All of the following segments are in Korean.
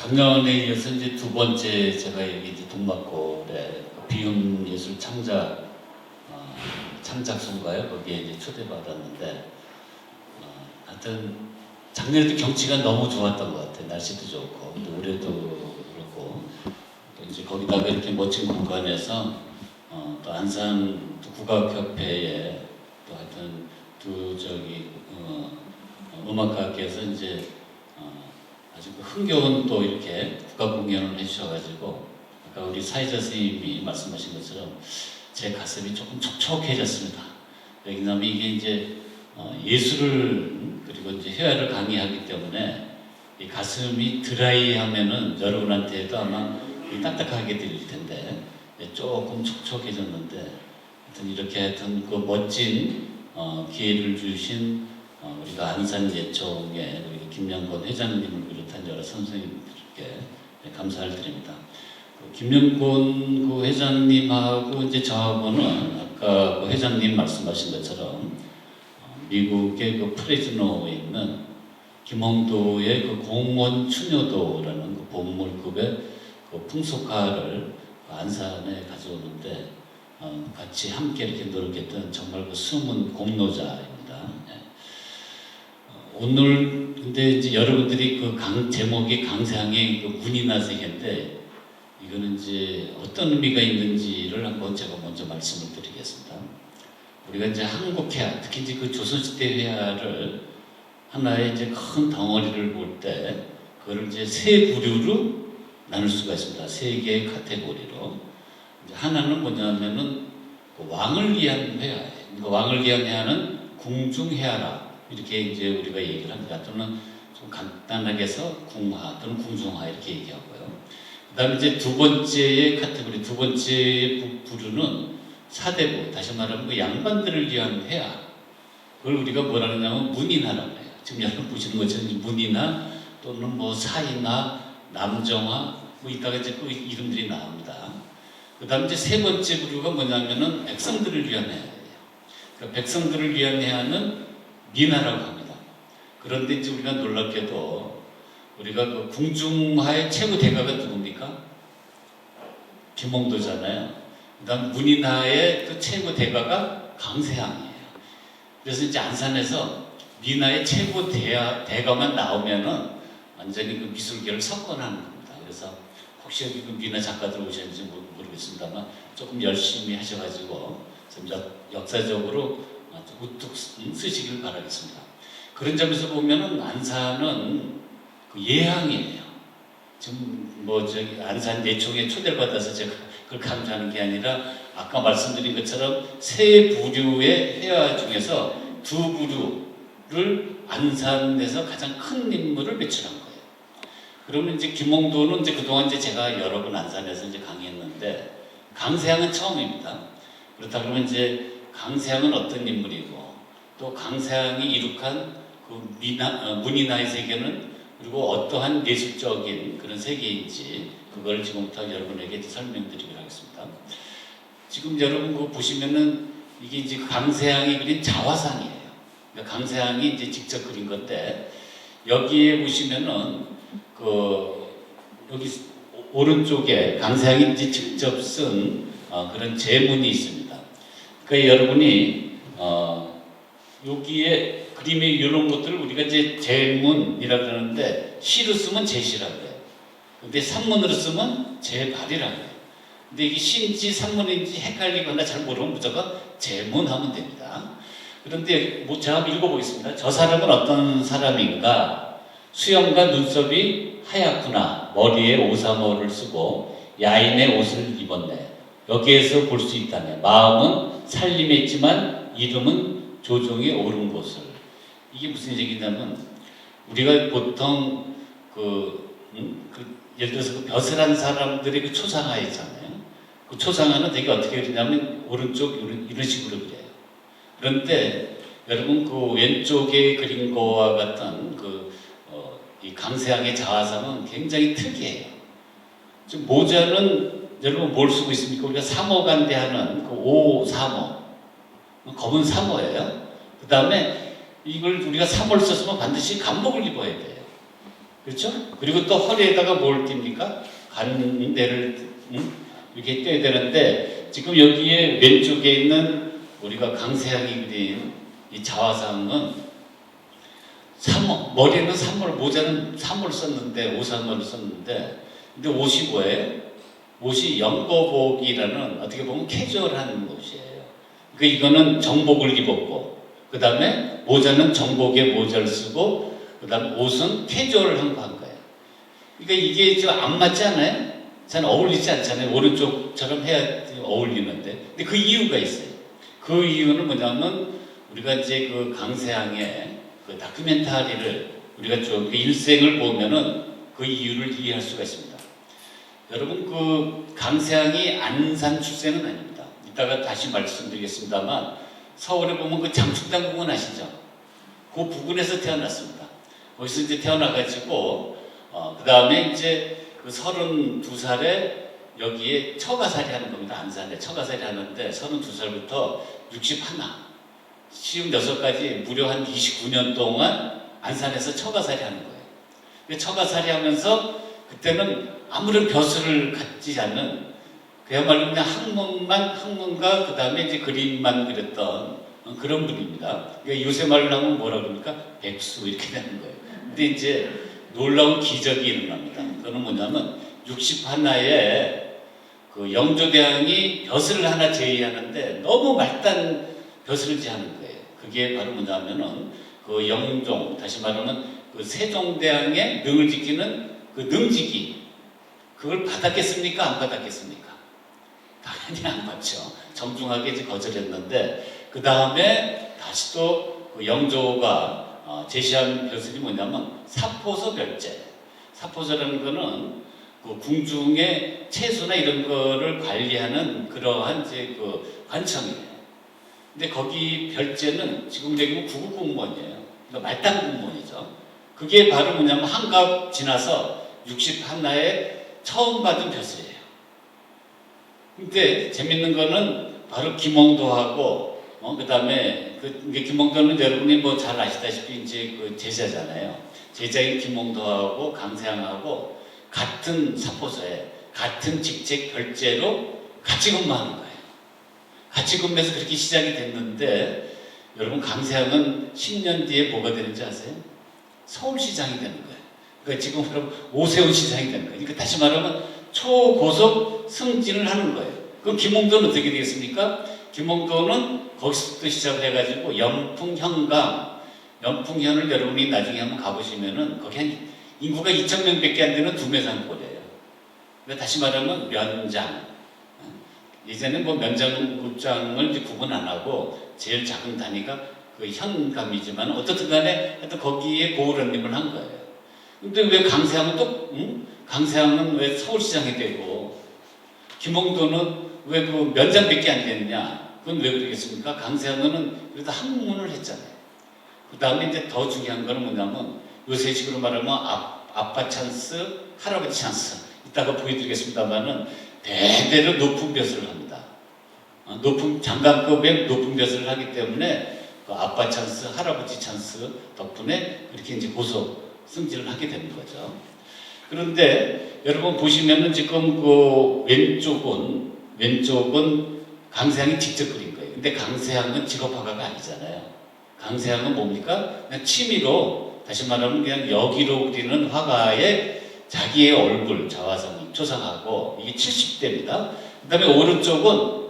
작년에 이어서 이제 두 번째 제가 여기 이제 동막골에 비움 예술 창작 창작소인가요? 거기에 이제 초대받았는데 하여튼 작년에도 경치가 너무 좋았던 것 같아요. 날씨도 좋고 또 올해도 그렇고 또 이제 거기다가 이렇게 멋진 공간에서 또 안산 국악협회에 또 하여튼 두 음악가께서 이제 아주 흥겨운 또 이렇게 국악 공연을 해주셔가지고 아까 우리 사회자 선생님이 말씀하신 것처럼 제 가슴이 조금 촉촉해졌습니다. 왜냐하면 이게 이제 예술을 그리고 이제 회화를 강의하기 때문에 이 가슴이 드라이하면은 여러분한테도 아마 딱딱하게 들릴 텐데 조금 촉촉해졌는데 하여튼 이렇게 하여튼 그 멋진 기회를 주신 우리가 안산 예총의 우리 김영권 회장님을 비롯한 여러 선생님들께 감사를 드립니다. 김영권 그 회장님하고 이제 저하고는 아까 그 회장님 말씀하신 것처럼 미국의 그 프레즈노에 있는 김홍도의 그 공원 추녀도라는 그 보물급의 그 풍속화를 안산에 가져오는데 같이 함께 이렇게 노력했던 정말 그 숨은 공로자입니다. 오늘 근데 이제 여러분들이 그 제목이 강세항의 그 문이나 세계인데 이거는 이제 어떤 의미가 있는지를 한번 제가 먼저 말씀을 드리겠습니다. 우리가 이제 한국 회화, 특히 이제 그 조선시대 회화를 하나의 이제 큰 덩어리를 볼 때 그걸 이제 세 부류로 나눌 수가 있습니다. 세 개의 카테고리로. 이제 하나는 뭐냐면은 그 왕을 위한 회화예요. 그러니까 왕을 위한 회화는 궁중회화라 이렇게 이제 우리가 얘기를 합니다. 또는 좀 간단하게 해서 궁화 또는 궁중화 이렇게 얘기하고요. 그 다음에 이제 두 번째의 카테고리, 두 번째 부류는 사대부, 다시 말하면 그 양반들을 위한 회화. 그걸 우리가 뭐라 하냐면 문인화라고 해요. 지금 여러분 보시는 것처럼 문인화 또는 뭐 사인화, 남정화, 뭐 이따가 이제 그 이름들이 나옵니다. 그 다음에 이제 세 번째 부류가 뭐냐면은 백성들을 위한 회화예요. 그러니까 백성들을 위한 회화는 민화라고 합니다. 그런데 이제 우리가 놀랍게도 우리가 그 궁중화의 최고 대가가 누굽니까? 김홍도잖아요. 그 다음 문인화의 그 최고 대가가 강세항이에요. 그래서 이제 안산에서 민화의 최고 대가만 나오면은 완전히 그 미술계를 석권하는 겁니다. 그래서 혹시 여기 그 민화 작가들 오셨는지 모르겠습니다만 조금 열심히 하셔가지고 좀 역사적으로 우뚝 쓰시길 바라겠습니다. 그런 점에서 보면은 안산은 그 예항이에요. 지금 뭐 저기 안산 예총에 초대를 받아서 제가 그걸 강조하는 게 아니라 아까 말씀드린 것처럼 세 부류의 회화 중에서 두 부류를 안산에서 가장 큰 인물을 배출한 거예요. 그러면 이제 김홍도는 이제 그동안 이제 제가 여러 번 안산에서 이제 강의했는데 강세항은 처음입니다. 그렇다 그러면 이제 강세항은 어떤 인물이고 또 강세항이 이룩한 그 문인화의 세계는 그리고 어떠한 예술적인 그런 세계인지 그걸 지금부터 여러분에게 설명드리도록 하겠습니다. 지금 여러분 그 보시면은 이게 이제 강세항이 그린 자화상이에요. 그러니까 강세항이 이제 직접 그린 건데 여기에 보시면은 그 여기 오른쪽에 강세항이 이제 직접 쓴 그런 제문이 있습니다. 그러니까 여러분이 여기에 그림에 이런 것들을 우리가 이제 제문이라고 그러는데 시로 쓰면 제시라고 해요. 근데 산문으로 쓰면 제발이라고 해요. 근데 이게 시인지 산문인지 헷갈리거나 잘 모르면 무조건 제문하면 됩니다. 그런데 뭐 제가 한번 읽어보겠습니다. 저 사람은 어떤 사람인가? 수염과 눈썹이 하얗구나. 머리에 오사모를 쓰고 야인의 옷을 입었네. 여기에서 볼 수 있다네. 마음은 살림했지만 이름은 조종이 옳은 곳을. 이게 무슨 얘기냐면 우리가 보통 예를 들어서 그 벼슬한 사람들의 그 초상화 있잖아요. 그 초상화는 되게 어떻게 그리냐면 오른쪽 이런 식으로 그려요. 그런데 여러분 그 왼쪽에 그린 거와 같은 이 강세항의 자화상은 굉장히 특이해요. 지금 모자는 여러분 뭘 쓰고 있습니까? 우리가 사모간대하는 그 오사모, 검은 사모예요. 그 다음에 이걸 우리가 사모를 썼으면 반드시 감복을 입어야 돼요. 그렇죠? 그리고 또 허리에다가 뭘 띱니까? 간대를 이렇게 떼야 되는데 지금 여기에 왼쪽에 있는 우리가 강세향이 그린 이 자화상은 머리에는 삼월, 모자는 삼월 썼는데 오삼월을 썼는데 근데 옷이 뭐예요? 옷이 연거복이라는 어떻게 보면 캐주얼한 옷이에요. 그러니까 이거는 정복을 입었고 그 다음에 모자는 정복에 모자를 쓰고 그 다음에 옷은 캐주얼한 거 한 거예요. 그러니까 이게 좀 안 맞지 않아요? 잘 어울리지 않잖아요. 오른쪽처럼 해야 어울리는데. 근데 그 이유가 있어요. 그 이유는 뭐냐면 우리가 이제 그 강세향의 그 다큐멘터리를 우리가 좀 그 일생을 보면은 그 이유를 이해할 수가 있습니다. 여러분 그 강세향이 안산 출생은 아닙니다. 이따가 다시 말씀드리겠습니다만 서울에 보면 그 장축당 부근 아시죠? 그 부근에서 태어났습니다. 거기서 이제 태어나가지고 그 다음에 이제 그 32살에 여기에 처가살이 하는 겁니다. 안산에 처가살이 하는데 32살부터 61, 56까지 무려 한 29년 동안 안산에서 처가살이 하는 거예요. 처가살이 하면서 그때는 아무런 벼슬을 갖지 않는 그야말로 그냥 학문과 그 다음에 이제 그림만 그렸던 그런 분입니다. 그러니까 요새 말로 하면 뭐라 그럽니까? 백수 이렇게 되는 거예요. 근데 이제 놀라운 기적이 일어납니다. 그거는 뭐냐면 61에 그 영조대왕이 벼슬을 하나 제의하는데 너무 말단 벼슬을 제하는 거예요. 그게 바로 뭐냐면은 그 영종, 다시 말하면 그 세종대왕의 능을 지키는 그 능지기, 그걸 받았겠습니까? 안 받았겠습니까? 당연히 안 받죠. 정중하게 이제 거절했는데, 그 다음에 다시 또 그 영조가 제시한 벼슬이 뭐냐면 사포서 별제. 사포서라는 거는 그 궁중의 채소나 이런 거를 관리하는 그러한 이제 그 관청이에요. 근데 거기 별제는 지금 얘기하면 구급 공무원이에요. 그러니까 말단 공무원이죠. 그게 바로 뭐냐면 한갑 지나서 61나에 처음 받은 벼슬이에요. 근데 재밌는 거는 바로 김홍도하고 그 다음에 김홍도는 여러분이 뭐 잘 아시다시피 이제 그 제자잖아요. 제자인 김홍도하고 강세향하고 같은 사포서에 같은 직책 별제로 같이 근무하는 거예요. 같이 근무해서 그렇게 시작이 됐는데 여러분 강세향은 10년 뒤에 뭐가 되는지 아세요? 서울시장이 되는 거예요. 그러니까 지금 여러분 오세훈 시장이 되는 거예요. 그러니까 다시 말하면 초고속 승진을 하는 거예요. 그럼 김홍도는 어떻게 되겠습니까? 김홍도는 거기서부터 시작을 해가지고 연풍현을 여러분이 나중에 한번 가보시면은 거기 한 인구가 2,000명밖에 안 되는 두메산골이에요. 그러니까 다시 말하면 면장. 이제는 뭐 면장급장을 이제 구분 안 하고 제일 작은 단위가 그 현감이지만 어떻든 간에 하여튼 거기에 고을원님을 한 거예요. 근데 왜 강세향은 강세향은 왜 서울시장이 되고 김홍도는 왜 그 면장밖에 안 됐냐? 그건 왜 그러겠습니까? 강세향은 그래도 학문을 했잖아요. 그 다음에 이제 더 중요한 거는 뭐냐면 요새식으로 말하면 아빠 찬스, 할아버지 찬스. 이따가 보여드리겠습니다만은 대대로 높은 벼슬을 합니다. 높은 장관급의 높은 벼슬을 하기 때문에 그 아빠 찬스, 할아버지 찬스 덕분에 그렇게 이제 고속 승진을 하게 되는 거죠. 그런데 여러분 보시면은 지금 그 왼쪽은 강세향이 직접 그린 거예요. 근데 강세향은 직업화가가 아니잖아요. 강세향은 뭡니까? 그냥 취미로, 다시 말하면 그냥 여기로 그리는 화가의 자기의 얼굴, 자화상이 초상하고 이게 70대입니다. 그 다음에 오른쪽은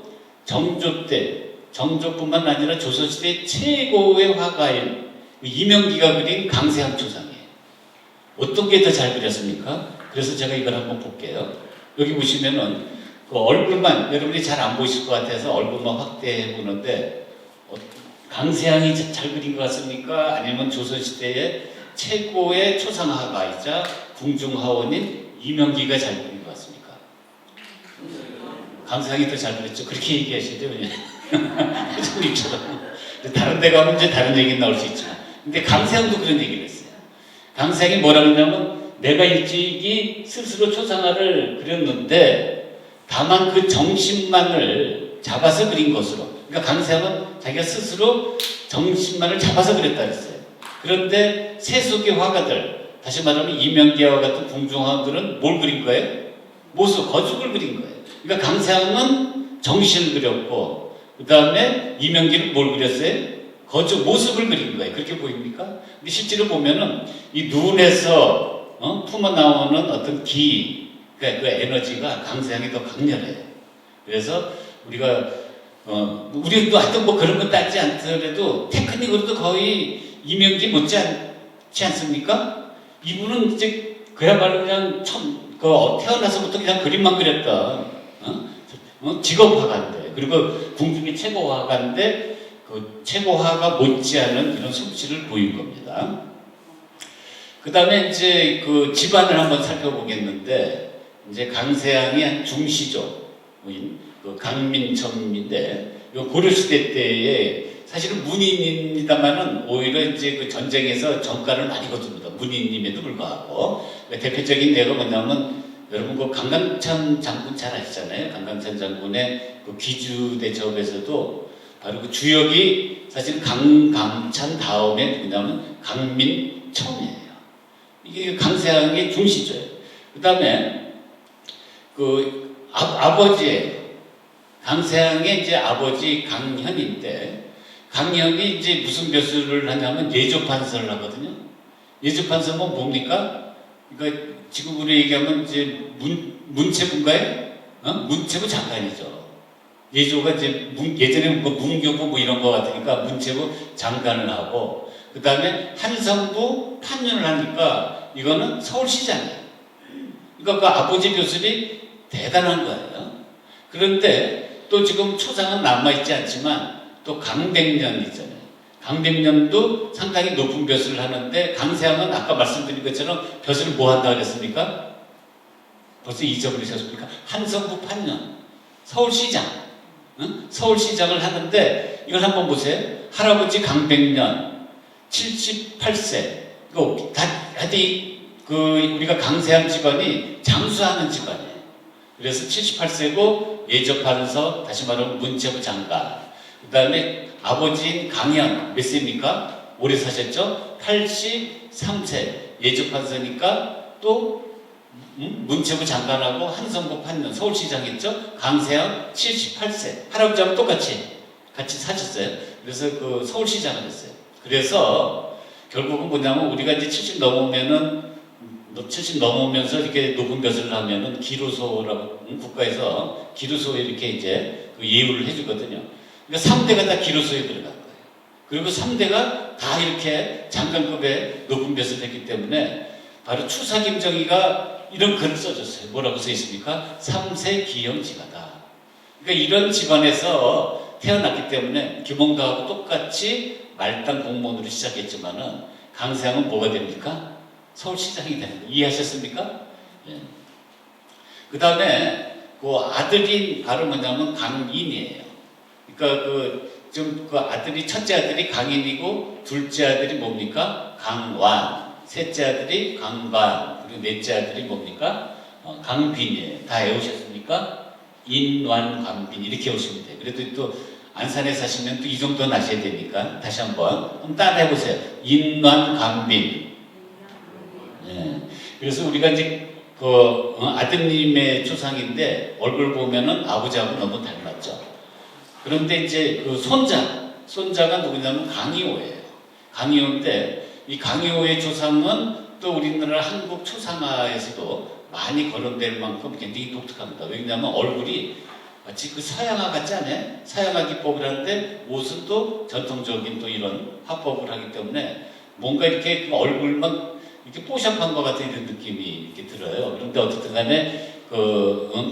정조 때, 정조뿐만 아니라 조선시대 최고의 화가인 이명기가 그린 강세향 초상이에요. 어떤 게 더 잘 그렸습니까? 그래서 제가 이걸 한번 볼게요. 여기 보시면은 그 얼굴만, 여러분이 잘 안 보실 것 같아서 얼굴만 확대해 보는데 강세향이 잘 그린 것 같습니까? 아니면 조선시대의 최고의 초상화가이자 궁중하원인 이명기가 잘 그린 것 같습니까? 강세향이 더 잘 그렸죠. 그렇게 얘기하시죠. 회장님처럼. 다른 데 가면 이제 다른 얘기 나올 수 있지만. 근데 강세향도 그런 얘기를 했어요. 강세향이 뭐라 그러냐면 내가 일찍이 스스로 초상화를 그렸는데 다만 그 정신만을 잡아서 그린 것으로. 그러니까 강세향은 자기가 스스로 정신만을 잡아서 그렸다 그랬어요. 그런데 세속의 화가들, 다시 말하면 이명기와 같은 궁중화들은 뭘 그린 거예요? 모습, 거죽을 그린 거예요. 그러니까 강세항은 정신을 그렸고 그 다음에 이명기는 뭘 그렸어요? 거죽, 모습을 그린 거예요. 그렇게 보입니까? 근데 실제로 보면은 이 눈에서 품어 나오는 어떤 기, 그러니까 그 에너지가 강세항이 더 강렬해요. 그래서 우리가 우리도 하여튼 뭐 그런 거 따지지 않더라도 테크닉으로도 거의 이명기 못지 않지 않습니까? 이분은 이제 그야말로 그냥 태어나서부터 그냥 그림만 그렸다. 직업 화가인데, 그리고 궁중의 최고 화가인데 그 최고 화가 못지않은 이런 솜씨를 보인 겁니다. 그 다음에 이제 그 집안을 한번 살펴보겠는데, 이제 강세항이 한 중시조인 그 강민첨인데, 요 고려시대 때에 사실은 문인입니다만은 오히려 이제 그 전쟁에서 전가를 많이 거둡니다. 문인임에도 불구하고. 대표적인 예가 뭐냐면, 여러분 그 강강찬 장군 잘 아시잖아요. 강강찬 장군의 그 기주대 접에서도 바로 그 주역이 사실 강강찬 다음에 누구냐면 강민첨이에요. 이게 강세항의 중시조예요. 그 다음에 그 아버지예요. 강세항의 이제 아버지 강현인데, 강현이 이제 무슨 벼슬을 하냐면 예조판서를 하거든요. 예조판서는 뭡니까? 그러니까 지금 우리 얘기하면 이제 문체부인가요? 문체부 장관이죠. 예조가 이제 예전에 뭐 문교부 뭐 이런 거 같으니까 문체부 장관을 하고, 그 다음에 한성부 판윤을 하니까 이거는 서울시장이에요. 그러니까 그 아버지 벼슬이 대단한 거예요. 그런데 또 지금 초상은 남아있지 않지만 또 강백년 있잖아요. 강백년도 상당히 높은 벼슬을 하는데, 강세항은 아까 말씀드린 것처럼 벼슬을 뭐 한다 그랬습니까? 벌써 잊어버리셨습니까? 한성부 판년, 서울시장, 서울시장을 하는데, 이걸 한번 보세요. 할아버지 강백년 78세. 우리가 강세항 집안이 장수하는 집안이에요. 그래서 78세고 예조판서, 다시 말하면 문체부 장관. 그 다음에 아버지인 강현 몇 세입니까? 오래 사셨죠? 83세. 예조판서니까 또 문체부 장관하고 한성부 판년, 서울시장 했죠? 강세항 78세. 할아버지하고 같이 사셨어요. 그래서 그 서울시장을 했어요. 그래서 결국은 뭐냐면 우리가 이제 70 넘으면서 이렇게 높은 벼슬을 하면은 기루소라고 국가에서 기루소에 이렇게 이제 그 예우를 해주거든요. 그러니까 3대가 다 기루소에 들어간 거예요. 그리고 3대가 다 이렇게 장관급의 높은 벼슬을 했기 때문에 바로 추사 김정희가 이런 글을 써줬어요. 뭐라고 써 있습니까? 3세 기형지가다. 그러니까 이런 집안에서 태어났기 때문에 김홍도하고 똑같이 말단 공무원으로 시작했지만은 강세항은 뭐가 됩니까? 서울시장이 되는 거예요. 이해하셨습니까? 예. 그 다음에 그 아들이 바로 뭐냐면 강인이에요. 그러니까 그 아들이, 첫째 아들이 강인이고, 둘째 아들이 뭡니까? 강완. 셋째 아들이 강반. 그리고 넷째 아들이 뭡니까? 강빈이에요. 다 외우셨습니까? 인완, 관빈. 이렇게 외우시면 돼요. 그래도 또 안산에 사시면 또 이 정도는 아셔야 되니까 다시 한번 따라 해보세요. 인완, 관빈. 예. 그래서 우리가 이제 아드님의 초상인데 얼굴 보면은 아버지하고 너무 닮았죠. 그런데 이제 그 손자가 누구냐면 강희호예요. 강희호인데 이 강희호의 초상은 또 우리나라 한국 초상화에서도 많이 거론될 만큼 굉장히 독특합니다. 왜냐하면 얼굴이 마치 그 서양화 같지 않아요? 서양화 기법을 하는데 옷은 또 전통적인 또 이런 화법을 하기 때문에 뭔가 이렇게 그 얼굴만 이렇게 뽀샵한 것 같은 이런 느낌이 이렇게 들어요. 그런데 어쨌든 간에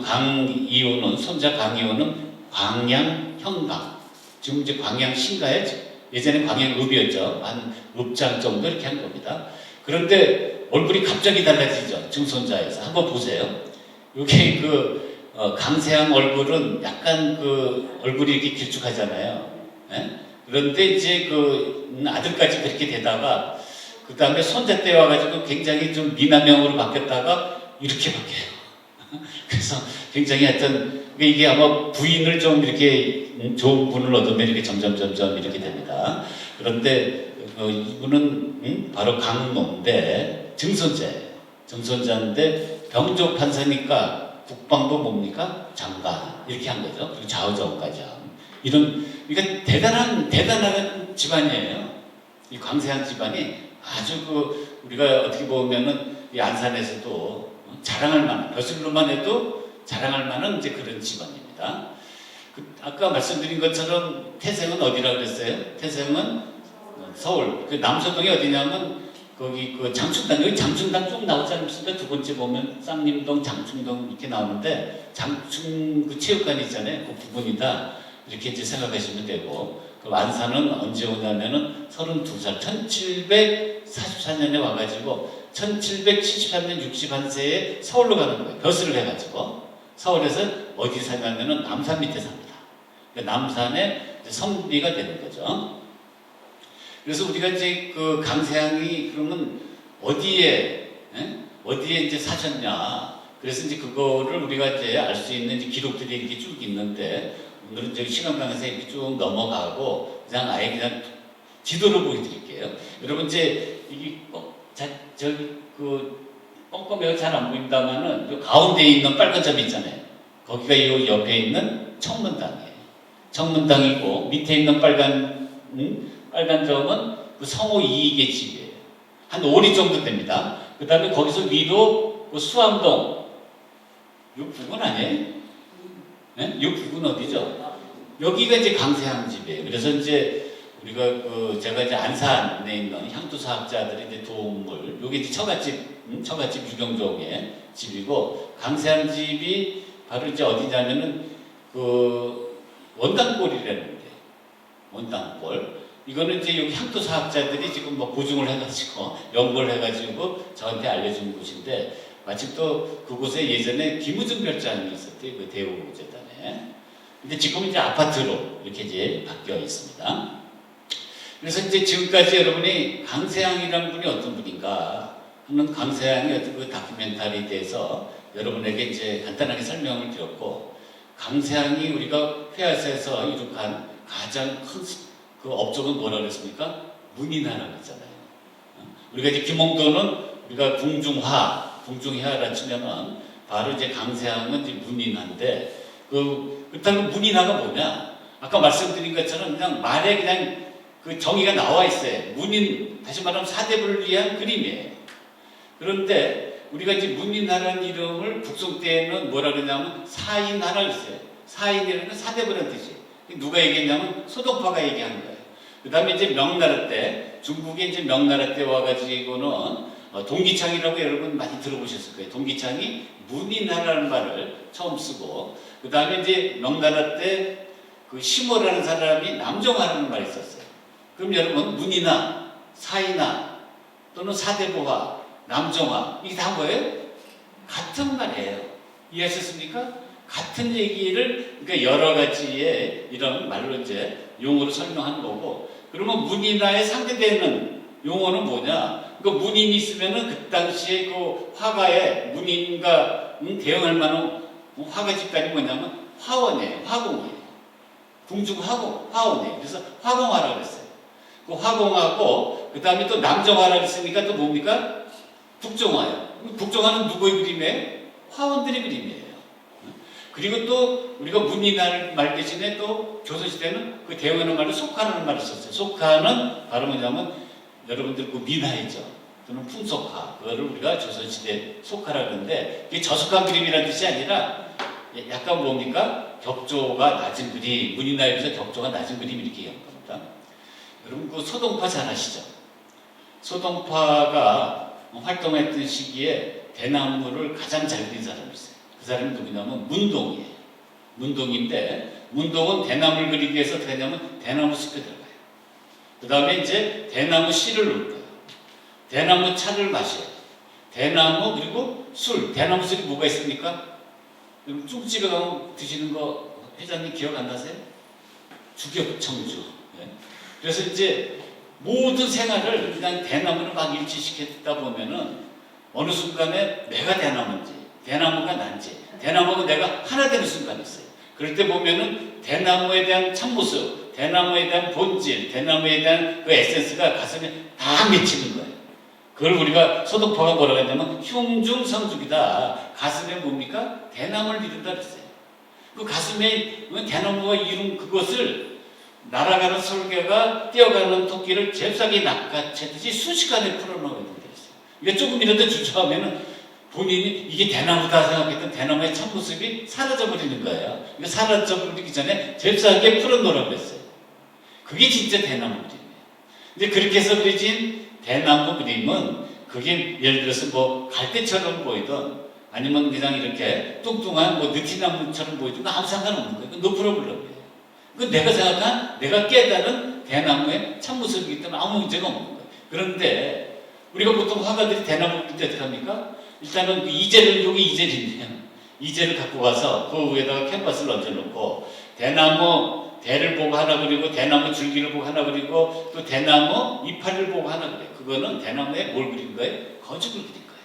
강희호는, 손자 강희호는 광양형강. 지금 이제 광양시인가요? 예전에 광양읍이었죠. 한 읍장 정도 이렇게 한 겁니다. 그런데 얼굴이 갑자기 달라지죠. 증손자에서. 한번 보세요. 여기 강세항 얼굴은 약간 얼굴이 이렇게 길쭉하잖아요. 예? 그런데 이제 아들까지 그렇게 되다가 그 다음에 손자 때 와가지고 굉장히 좀 미남형으로 바뀌었다가 이렇게 바뀌어요. 그래서 굉장히 하여튼 이게 아마 부인을 좀 이렇게 좋은 분을 얻으면 이렇게 점점 이렇게 됩니다. 그런데 이분은 바로 강노인데 증손자예요. 증손자인데 병조 판사니까 국방부 뭡니까? 장관 이렇게 한 거죠. 그리고 좌우정까지 이런 그러니까 대단한 집안이에요. 이 광세한 집안이 아주 우리가 어떻게 보면은 이 안산에서도 자랑할 만한 벼슬로만 해도 자랑할 만한 이제 그런 집안입니다. 아까 말씀드린 것처럼 태생은 어디라고 그랬어요? 태생은 서울. 남서동이 어디냐면 거기 장충당, 여기 장충당 쭉 나오지 않습니까? 두 번째 보면 쌍림동, 장충동 이렇게 나오는데 장충 체육관 있잖아요. 그 부분이다. 이렇게 이제 생각하시면 되고, 그럼 안산은 언제 오냐면은 32살, 1744년에 와가지고 1773년 61세에 서울로 가는 거예요. 벼슬을 해가지고 서울에서 어디 사냐면은 남산 밑에 삽니다. 그러니까 남산에 성비가 되는 거죠. 그래서 우리가 이제 강세향이 그러면 어디에 이제 사셨냐. 그래서 이제 그거를 우리가 이제 알 수 있는 이제 기록들이 이렇게 쭉 있는데, 오늘은 저기 시간 관계에서 이렇게 쭉 넘어가고 그냥 아예 그냥 지도를 보여드릴게요. 여러분 이제 이게 저기 껌껌해서 잘 안 보인다면은 요 가운데에 있는 빨간 점이 있잖아요. 거기가 이 옆에 있는 청문당이에요. 청문당이고 밑에 있는 빨간 점은 그 성호 이익의 집이에요. 한 5리 정도 됩니다. 그 다음에 거기서 위로 수암동, 요 부근 아니에요? 네? 요 부근 어디죠? 여기가 이제 강세향 집이에요. 그래서 이제 우리가 제가 이제 안산에 있는 향토사학자들의 이제 도움을, 요게 이제 처갓집 유경종의 집이고, 강세향 집이 바로 이제 어디냐면은 원당골이라는데, 원당골. 이거는 이제 여기 향토사학자들이 지금 뭐 보증을 해가지고 연구를 해가지고 저한테 알려준 곳인데, 마침 또 그곳에 예전에 김우중 별장이 있었대요. 그 대우재단에. 근데 지금 이제 아파트로 이렇게 이제 바뀌어 있습니다. 그래서 이제 지금까지 여러분이 강세향이라는 분이 어떤 분인가 하는 강세향의 어떤 그 다큐멘터리에 대해서 여러분에게 이제 간단하게 설명을 드렸고, 강세향이 우리가 회화사에서 이룩한 가장 큰 업적은 뭐라 그랬습니까? 문인화라고 했잖아요. 우리가 이제 김홍도는 우리가 궁중해화라 치면은 바로 이제 강세향은 이제 문인화인데, 그렇다면 문인화가 뭐냐? 아까 말씀드린 것처럼 그냥 말에 그냥 정의가 나와 있어요. 다시 말하면 사대부를 위한 그림이에요. 그런데 우리가 이제 문인화라는 이름을 북송 때에는 뭐라 그러냐면 사인화라고 했어요. 사인이라는 건 사대부라는 뜻이에요. 누가 얘기했냐면 소동파가 얘기한 거예요. 그 다음에 이제 명나라 때, 중국에 이제 명나라 때 와가지고는 동기창이라고 여러분 많이 들어보셨을 거예요. 동기창이 문인화라는 말을 처음 쓰고, 그 다음에 이제 명나라 때 시모라는 사람이 남정화라는 말이 있었어요. 그럼 여러분 문인화, 사인화 또는 사대부화, 남정화 이게 다 뭐예요? 같은 말이에요. 이해하셨습니까? 같은 얘기를 그러니까 여러 가지의 이런 말로 이제 용어로 설명하는 거고, 그러면 문인화에 상대되는 용어는 뭐냐? 그러니까 문인이 있으면은 그 당시에 그 화가의 문인과 대응할 만한 화가 집단이 뭐냐면 화원이에요. 화공이에요. 궁중 화원이에요. 그래서 화공화라고 했어요. 그 화공화고, 그 다음에 또 남정화라고 했으니까 또 뭡니까? 북정화예요. 북정화는 누구의 그림이에요? 화원들의 그림이에요. 그리고 또 우리가 문인화를 말 대신에 또 조선시대는 그 대응하는 말로 속화라는 말을 썼어요. 속화는 바로 뭐냐면 여러분들 그 민화이죠. 또는 풍속화. 그거를 우리가 조선시대 속화라고 하는데, 이게 저속한 그림이라는 뜻이 아니라 약간 뭡니까? 격조가 낮은 그림, 문인화에 비해서 격조가 낮은 그림 이렇게 얘기한 겁니다. 여러분 그 소동파 잘 아시죠? 소동파가 활동했던 시기에 대나무를 가장 잘 그린 사람이 있어요. 그 사람이 누구냐면 문동이에요. 문동인데, 문동은 대나무를 그리기 위해서 어떻게 하냐면 대나무 숲에 들어가요. 그 다음에 이제 대나무 씨를 넣을 거예요. 대나무 차를 마셔요. 대나무 그리고 술. 대나무 술이 뭐가 있습니까? 쭈집에 가면 드시는 거 회장님 기억 안 나세요? 주격청주. 네. 그래서 이제 모든 생활을 그냥 대나무를 막 일치시켰다 보면은 어느 순간에 내가 대나무인지 대나무가 난지 대나무가 내가 하나 되는 순간이 있어요. 그럴 때 보면은 대나무에 대한 참모습, 대나무에 대한 본질, 대나무에 대한 그 에센스가 가슴에 다 맺히는 거예요. 그걸 우리가 소동파가 뭐라고 했냐면 흉중성죽이다. 가슴에 뭡니까? 대나무를 이룬다 그랬어요. 그 가슴에 대나무가 이룬 그것을 날아가는 설계가 뛰어가는 토끼를 잽싸게 낚아채듯이 순식간에 풀어넣어야 된다 그랬어요. 그러니까 조금이라도 주저하면은 본인이 이게 대나무다 생각했던 대나무의 참모습이 사라져버리는 거예요. 그러니까 사라져버리기 전에 잽싸게 풀어놓으라고 그랬어요. 그게 진짜 대나무 그림이에요. 근데 그렇게 해서 그려진 대나무 그림은 그게 예를 들어서 뭐 갈대처럼 보이던 아니면 그냥 이렇게 뚱뚱한 뭐 느티나무처럼 보이던 거 아무 상관없는 거예요. 노프로블럼이에요. 그 내가 생각한, 내가 깨달은 대나무의 참모습이기 때문에 아무 문제가 없는 거예요. 그런데 우리가 보통 화가들이 대나무 그릴 때 어떻게 합니까? 일단은 그 이젤을, 여기 이젤이네요. 이젤을 갖고 가서 그 위에다가 캔버스를 얹어놓고 대나무 대를 보고 하나 그리고 대나무 줄기를 보고 하나 그리고 또 대나무 이파리를 보고 하나 그래요. 그거는 대나무에 뭘 그린 거예요? 거죽을 그린 거예요.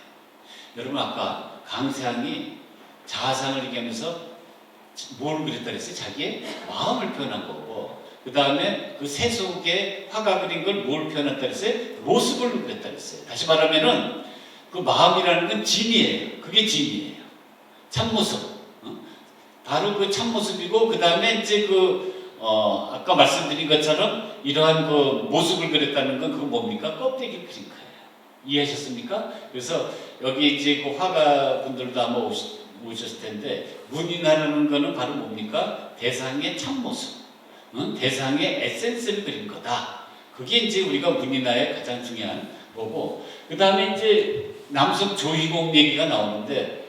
여러분 아까 강세항이 자아상을 얘기하면서 뭘 그렸다 그랬어요? 자기의 마음을 표현한 거고 그 다음에 그 새 속에 화가 그린 걸 뭘 표현했다 그랬어요? 모습을 그렸다 그랬어요. 다시 말하면은 그 마음이라는 건 진이에요. 그게 진이에요. 참모습. 바로 그 참모습이고 그 다음에 이제 아까 말씀드린 것처럼 이러한 그 모습을 그렸다는 건 그거 뭡니까? 껍데기를 그린 거예요. 이해하셨습니까? 그래서 여기 이제 그 화가 분들도 아마 오셨을 텐데 문인하는 거는 바로 뭡니까? 대상의 참모습, 대상의 에센스를 그린 거다. 그게 이제 우리가 문인화의 가장 중요한 거고 그 다음에 이제 남성 조희공 얘기가 나오는데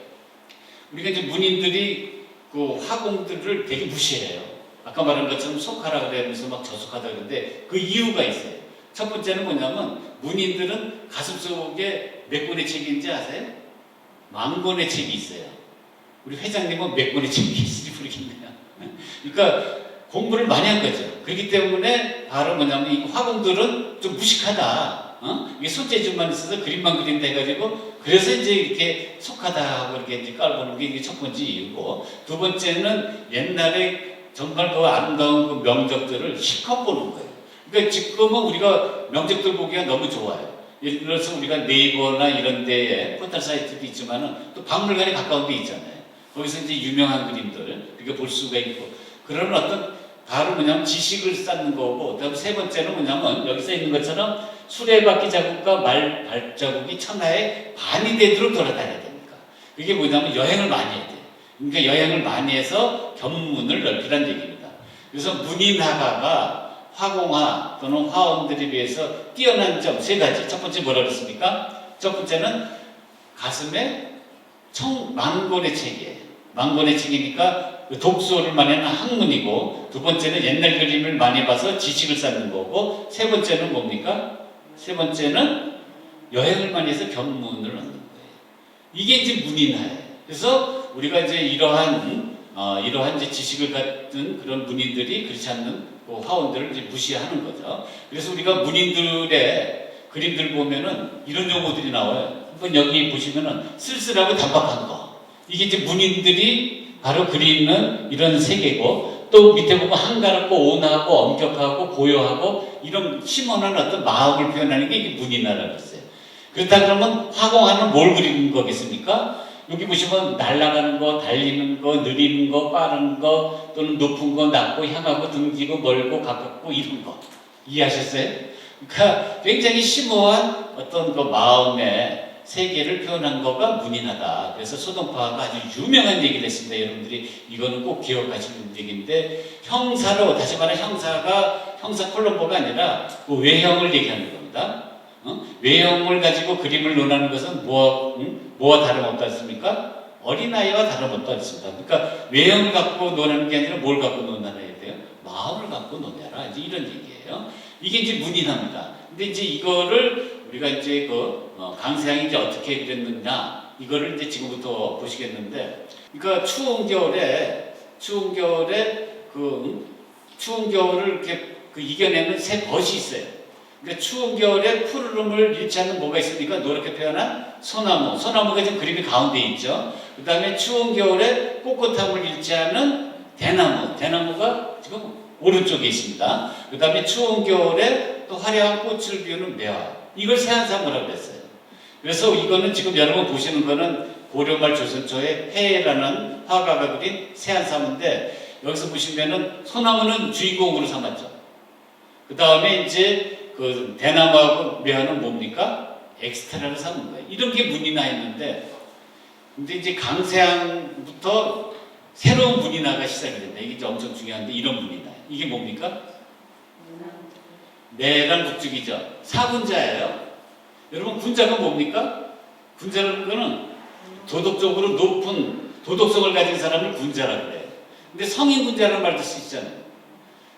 우리가 이제 문인들이 그 화공들을 되게 무시해요. 아까 말한 것처럼 속하라 그러면서 막 저속하다 그러는데 그 이유가 있어요. 첫 번째는 뭐냐면 문인들은 가슴속에 몇 권의 책인지 아세요? 10,000권의 책이 있어요. 우리 회장님은 몇 권의 책이 있을지 모르겠네요. 그러니까 공부를 많이 한 거죠. 그렇기 때문에 바로 뭐냐면 이 화공들은 좀 무식하다. 이게 손재주만 있어서 그림만 그린다 해가지고 그래서 이제 이렇게 속하다 하고 이렇게 이제 깔보는 게 이게 첫 번째 이유고 두 번째는 옛날에 정말 그 아름다운 그 명작들을 실컷 보는 거예요. 그러니까 지금은 우리가 명작들 보기가 너무 좋아요. 예를 들어서 우리가 네이버나 이런 데에 포털 사이트도 있지만은 또 박물관에 가까운 데 있잖아요. 거기서 이제 유명한 그림들 이렇게 볼 수가 있고 그런 어떤 바로 뭐냐면 지식을 쌓는 거고 그다음 세 번째는 뭐냐면 여기 써 있는 것처럼 수레바퀴 자국과 말 발자국이 천하에 반이 되도록 돌아다녀야 됩니까? 그게 뭐냐면 여행을 많이 해야 돼요. 그러니까 여행을 많이 해서 견문을 넓히라는 얘기입니다. 그래서 문인화가가 화공화 또는 화원들에 비해서 뛰어난 점 세 가지. 첫 번째 뭐라 그랬습니까? 첫 번째는 가슴에 10,000권의 책이에요. 10,000권의 책이니까 독서를 많이 하는 학문이고 두 번째는 옛날 그림을 많이 봐서 지식을 쌓는 거고 세 번째는 뭡니까? 세 번째는 여행을 많이 해서 견문을 얻는 거예요. 이게 이제 문인화예요. 그래서 우리가 이제 이러한 이제 지식을 갖는 그런 문인들이 그렇지 않는 그 화원들을 이제 무시하는 거죠. 그래서 우리가 문인들의 그림들 보면은 이런 용어들이 나와요. 한번 여기 보시면은 쓸쓸하고 단박한 거. 이게 이제 문인들이 바로 그리는 이런 세계고 또 밑에 보면 한가롭고 온화하고 엄격하고 고요하고 이런 심오한 어떤 마음을 표현하는 게 이게 문인화라고 했어요. 그렇다 그러면 화공화는 뭘 그리는 거겠습니까? 여기 보시면 날아가는 거, 달리는 거, 느리는 거, 빠른 거 또는 높은 거, 낮고 향하고 등지고 멀고 가깝고 이런 거 이해하셨어요? 그러니까 굉장히 심오한 어떤 그 마음의 세계를 표현한 거가 문인화다. 그래서 소동파가 아주 유명한 얘기를 했습니다. 여러분들이 이거는 꼭 기억하시는 얘기인데 형사로 다시 말해 형사 콜럼보가 아니라 그 외형을 얘기하는 겁니다. 외형을 가지고 그림을 논하는 것은 뭐와 다름없다 했습니까? 어린아이와 다름없다 했습니다. 그러니까 외형을 갖고 논하는 게 아니라 뭘 갖고 논하야 돼요? 마음을 갖고 논해라. 이제 이런 얘기예요. 이게 이제 문인화입니다. 근데 이제 이거를 우리가 이제 강세항이 이제 어떻게 그렸느냐 이거를 이제 지금부터 보시겠는데, 그러니까 추운 겨울에 추운 겨울을 이렇게 이겨내는 새 벗이 있어요. 그러니까 추운 겨울에 푸르름을 잃지 않는 뭐가 있습니까? 노랗게 표현한 소나무가 지금 그림이 가운데 있죠. 그 다음에 추운 겨울에 꼿꼿함을 잃지 않는 대나무가 지금 오른쪽에 있습니다. 그 다음에 추운 겨울에 또 화려한 꽃을 피우는 매화, 이걸 새한사무라고 했어요. 그래서 이거는 지금 여러분 보시는 거는 고려말 조선초의 해라는 화가가 그린 세안사무인데, 여기서 보시면은 소나무는 주인공으로 삼았죠. 그 다음에 이제 그 대나무하고 매화는 뭡니까? 엑스트라를 삼은 거예요. 이런 게 문인화였는데, 근데 이제 강세항부터 새로운 문인화가 시작이 된다. 이게 이제 엄청 중요한데, 이런 문인화. 이게 뭡니까? 내란 북쪽이죠. 사군자예요. 여러분, 군자가 뭡니까? 군자라는 거는 도덕적으로 높은 도덕성을 가진 사람을 군자라고 그래요. 근데 성인 군자라는 말도 쓰시잖아요.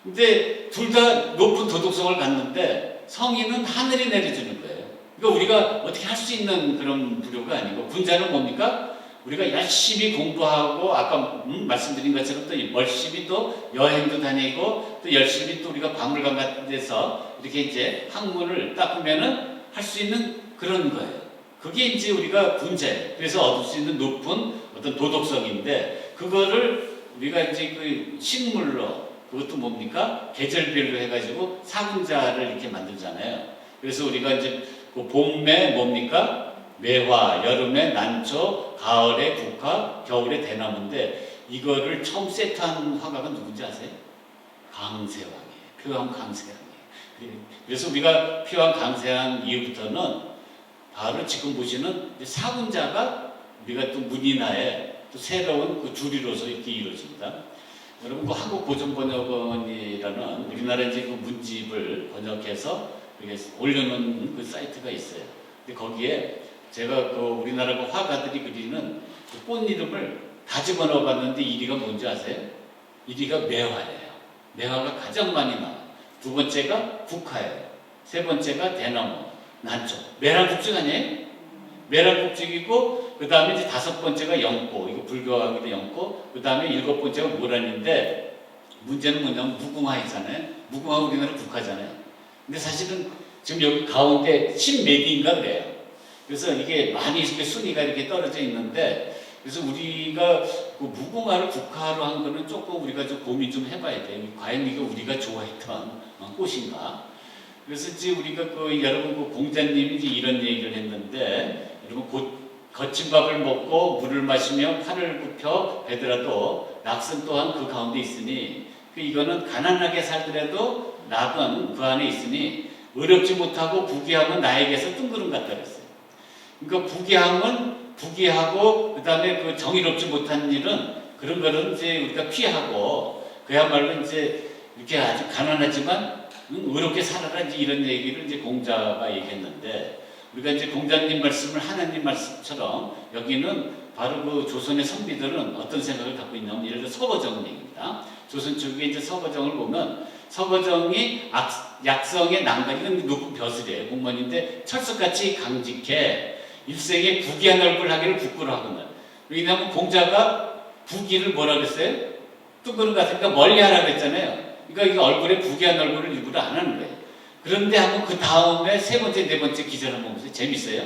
근데 둘 다 높은 도덕성을 갖는데 성인은 하늘이 내려주는 거예요. 그러니까 우리가 어떻게 할 수 있는 그런 부류가 아니고, 군자는 뭡니까? 우리가 열심히 공부하고 아까 말씀드린 것처럼 또 열심히 또 여행도 다니고 또 열심히 또 우리가 박물관 같은 데서 이렇게 이제 학문을 닦으면은 할 수 있는 그런 거예요. 그게 이제 우리가 군자예요. 그래서 얻을 수 있는 높은 어떤 도덕성인데, 그거를 우리가 이제 그 식물로, 그것도 뭡니까? 계절별로 해가지고 사군자를 이렇게 만들잖아요. 그래서 우리가 이제 그 봄에 뭡니까? 매화, 여름에 난초, 가을에 국화, 겨울에 대나무인데, 이거를 처음 세트한 화가가 누군지 아세요? 강세왕이에요. 표암 강세왕이에요. 그래서 우리가 표암 강세왕 이후부터는 바로 지금 보시는 사군자가 우리가 또 문인화의 또 새로운 그 주류로서 이렇게 이루어집니다. 여러분, 그 한국고전번역원이라는 우리나라 이제 그 문집을 번역해서 올려놓은 그 사이트가 있어요. 근데 거기에 제가 그 우리나라 그 화가들이 그리는 그 꽃 이름을 다 집어넣어 봤는데 1위가 뭔지 아세요? 1위가 매화예요. 매화가 가장 많이 나와요. 두 번째가 국화예요. 세 번째가 대나무, 난초. 매란국죽 아니에요? 매란국죽이고, 그 다음에 이제 다섯 번째가 영포. 이거 불교하기도 영포. 그 다음에 일곱 번째가 모란인데, 문제는 뭐냐면 무궁화이잖아요. 무궁화 우리나라 국화잖아요. 근데 사실은 지금 여기 가운데 10몇위인가 그래요. 그래서 이게 많이 이렇게 순위가 이렇게 떨어져 있는데, 그래서 우리가 그 무궁화를 국화로 한 거는 조금 우리가 좀 고민 좀 해봐야 돼요. 과연 이거 우리가 좋아했던 꽃인가? 그래서 이제 우리가 그 여러분 그 공자님이 이제 이런 얘기를 했는데, 여러분 거친 밥을 먹고 물을 마시며 팔을 굽혀 배더라도 낙은 또한 그 가운데 있으니, 이거는 가난하게 살더라도 낙은 그 안에 있으니 어렵지 못하고 부귀함은 나에게서 뜬구름 같다 그랬어요. 그러니까 부귀하고 그 다음에 그 정의롭지 못한 일은 그런 거는 이제 우리가 피하고, 그야말로 이제 이렇게 아주 가난하지만 의롭게 살아라, 이제 이런 얘기를 이제 공자가 얘기했는데, 우리가 이제 공자님 말씀을 하나님 말씀처럼 여기는 바로 그 조선의 선비들은 어떤 생각을 갖고 있냐면, 예를 들어 서거정 얘기입니다. 조선 쪽에 이제 서거정을 보면, 서거정이 약성의 난간, 이건 높은 벼슬이에요. 공무원인데 철석같이 강직해 일생에 부귀한 얼굴 하기를 부끄러워하거든. 왜냐하면 공자가 부귀를 뭐라 그랬어요? 뜬구름 같으니까 멀리 하라 그랬잖아요. 그러니까 이게 얼굴에 부귀한 얼굴을 일부러 안 하는 거예요. 그런데 한번 그 다음에 세 번째, 네 번째 기사를 한번 보세요. 재밌어요.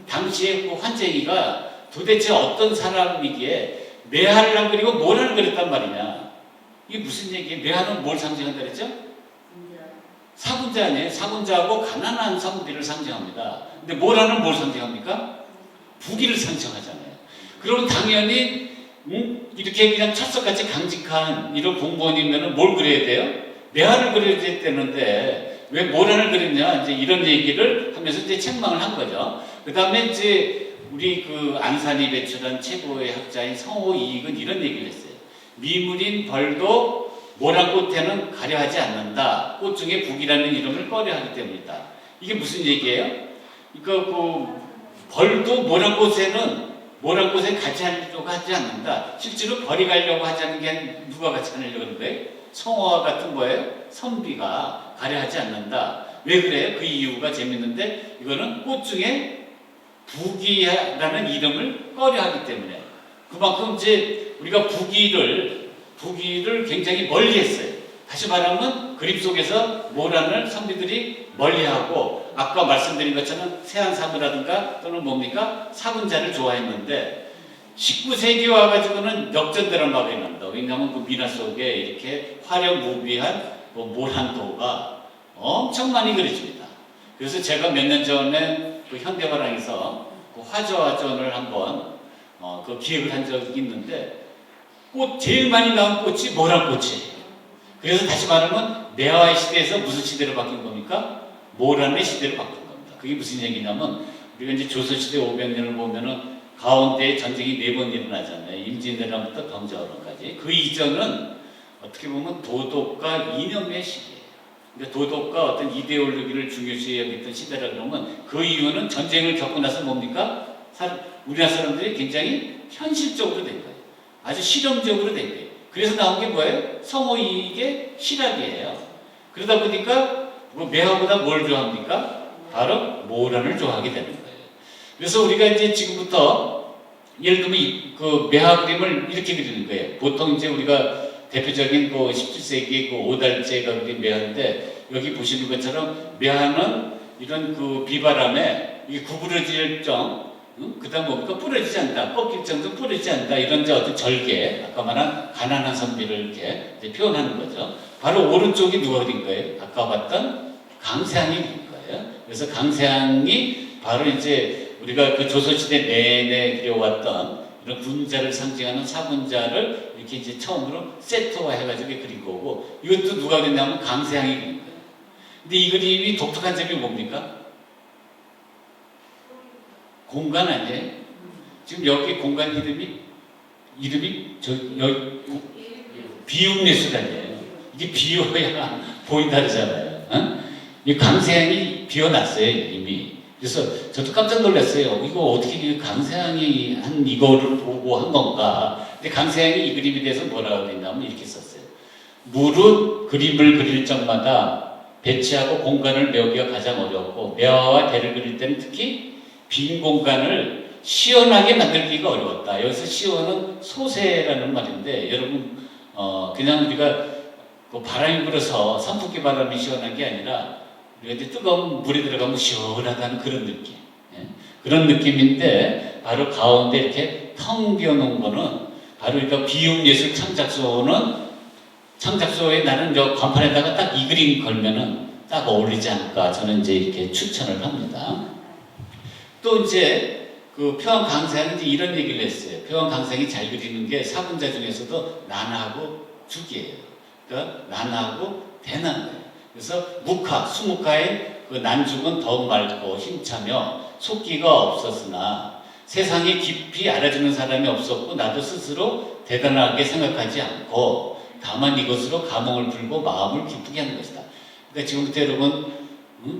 당시에 그 환쟁이가 도대체 어떤 사람이기에 매화를 안 그리고 모란을 그렸단 말이냐. 이게 무슨 얘기예요? 매화는 뭘 상징한다 그랬죠? 사군자 아니에요? 사군자하고 가난한 사람들을 상징합니다. 근데 모란은 뭘 상징합니까? 부귀를 상징하잖아요. 그러면 당연히 이렇게 그냥 철석같이 강직한 이런 공무원이면 뭘 그려야 돼요? 매화를 그려야 되는데 왜 모란을 그렸냐? 이제 이런 얘기를 하면서 이제 책망을 한 거죠. 그 다음에 이제 우리 그 안산이 배출한 최고의 학자인 성호 이익은 이런 얘기를 했어요. 미물인 벌도 모란꽃에는 가려하지 않는다. 꽃 중에 북이라는 이름을 꺼려하기 때문이다. 이게 무슨 얘기예요? 그러니까 그 벌도 모란꽃에 같이 하려고 하지 않는다. 실제로 벌이 가려고 하지 않는 게 누가 같이 하려고 하는 거예요? 성호와 같은 거예요? 선비가 가려하지 않는다. 왜 그래요? 그 이유가 재밌는데, 이거는 꽃 중에 부귀라는 이름을 꺼려하기 때문에, 그만큼 이제 우리가 부귀를 굉장히 멀리했어요. 다시 말하면 그림 속에서 모란을 선비들이 멀리하고, 아까 말씀드린 것처럼 세안사무라든가 또는 뭡니까? 사군자를 좋아했는데 19세기 와가지고는 역전 드라마가 일어난다. 왜냐하면 그 미나 속에 이렇게 화려무비한 모란도가 엄청 많이 그려집니다. 그래서 제가 몇 년 전에 그 현대화랑에서 그 화저전을 한번 그 기획을 한 적이 있는데 꽃 제일 많이 나온 꽃이 모란 꽃이에요. 그래서 다시 말하면 매화의 시대에서 무슨 시대로 바뀐 겁니까? 모란의 시대로 바뀐 겁니다. 그게 무슨 얘기냐면 우리가 이제 조선시대 500년을 보면은 가운데 전쟁이 4번 일어나잖아요. 임진왜란부터 병자호란까지. 그 이전은 어떻게 보면 도덕과 이념의 시기예요. 그러니까 도덕과 어떤 이데올로기를 중요시 여겼던 시대라 그러면 그 이유는 전쟁을 겪고 나서 뭡니까? 우리나라 사람들이 굉장히 현실적으로 된 거예요. 아주 실험적으로 된 거예요. 그래서 나온 게 뭐예요? 성호이익의 실학이에요. 그러다 보니까 뭐 매화보다 뭘 좋아합니까? 바로 모란을 좋아하게 되는 거예요. 그래서 우리가 이제 지금부터 예를 들면 그 매화 그림을 이렇게 그리는 거예요. 보통 이제 우리가 대표적인 그 17세기 그 오달제가 그린 매화인데 여기 보시는 것처럼 매화는 이런 그 비바람에 이게 구부러질 정, 그 다음 뭡니까? 부러지지 않다. 꺾일 정도 부러지지 않다. 이런 이제 어떤 절개, 아까 말한 가난한 선비를 이렇게 이제 표현하는 거죠. 바로 오른쪽이 누가 그린 거예요? 아까 봤던 강세항이 그린 거예요. 그래서 강세항이 바로 이제 우리가 그 조선시대 내내 그려왔던 이런 군자를 상징하는 사군자를 이렇게 이제 처음으로 세트화 해가지고 그린 거고, 이것도 누가 그랬냐면 강세항이 그린 거예요. 근데 이 그림이 독특한 점이 뭡니까? 공간 아니에요? 지금 여기 공간 이름이 여기 비움예술 아니에요? 이게 비워야 보인다 그러잖아요. 어? 이 강세항이 비워놨어요 이미. 그래서 저도 깜짝 놀랐어요. 이거 어떻게 강세항이 한 이거를 보고 한 건가? 근데 강세항이 이 그림에 대해서 뭐라고 그랬냐면 이렇게 썼어요. 무릇 그림을 그릴 적마다 배치하고 공간을 메우기가 가장 어렵고 매화와 대를 그릴 때는 특히 빈 공간을 시원하게 만들기가 어려웠다. 여기서 시원은 소세라는 말인데 여러분 그냥 우리가 뭐 바람이 불어서 선풍기 바람이 시원한 게 아니라 우리가 이제 뜨거운 물에 들어가면 시원하다는 그런 느낌. 예? 그런 느낌인데 바로 가운데 이렇게 텅 비어놓은 거는 바로 그러니까 비움예술 창작소에 나는 저 간판에다가 딱 이 그림 걸면은 딱 어울리지 않을까 저는 이제 이렇게 추천을 합니다. 또 이제 그 표현 강상이 이제 이런 얘기를 했어요. 표현 강상이 잘 그리는 게 사분자 중에서도 난하고 죽이에요. 그러니까 난하고 대난이에요. 그래서 묵화, 수묵화의 그 난죽은 더욱 맑고 힘차며 속기가 없었으나 세상에 깊이 알아주는 사람이 없었고 나도 스스로 대단하게 생각하지 않고 다만 이것으로 감흥을 불고 마음을 기쁘게 하는 것이다. 그러니까 지금부터 여러분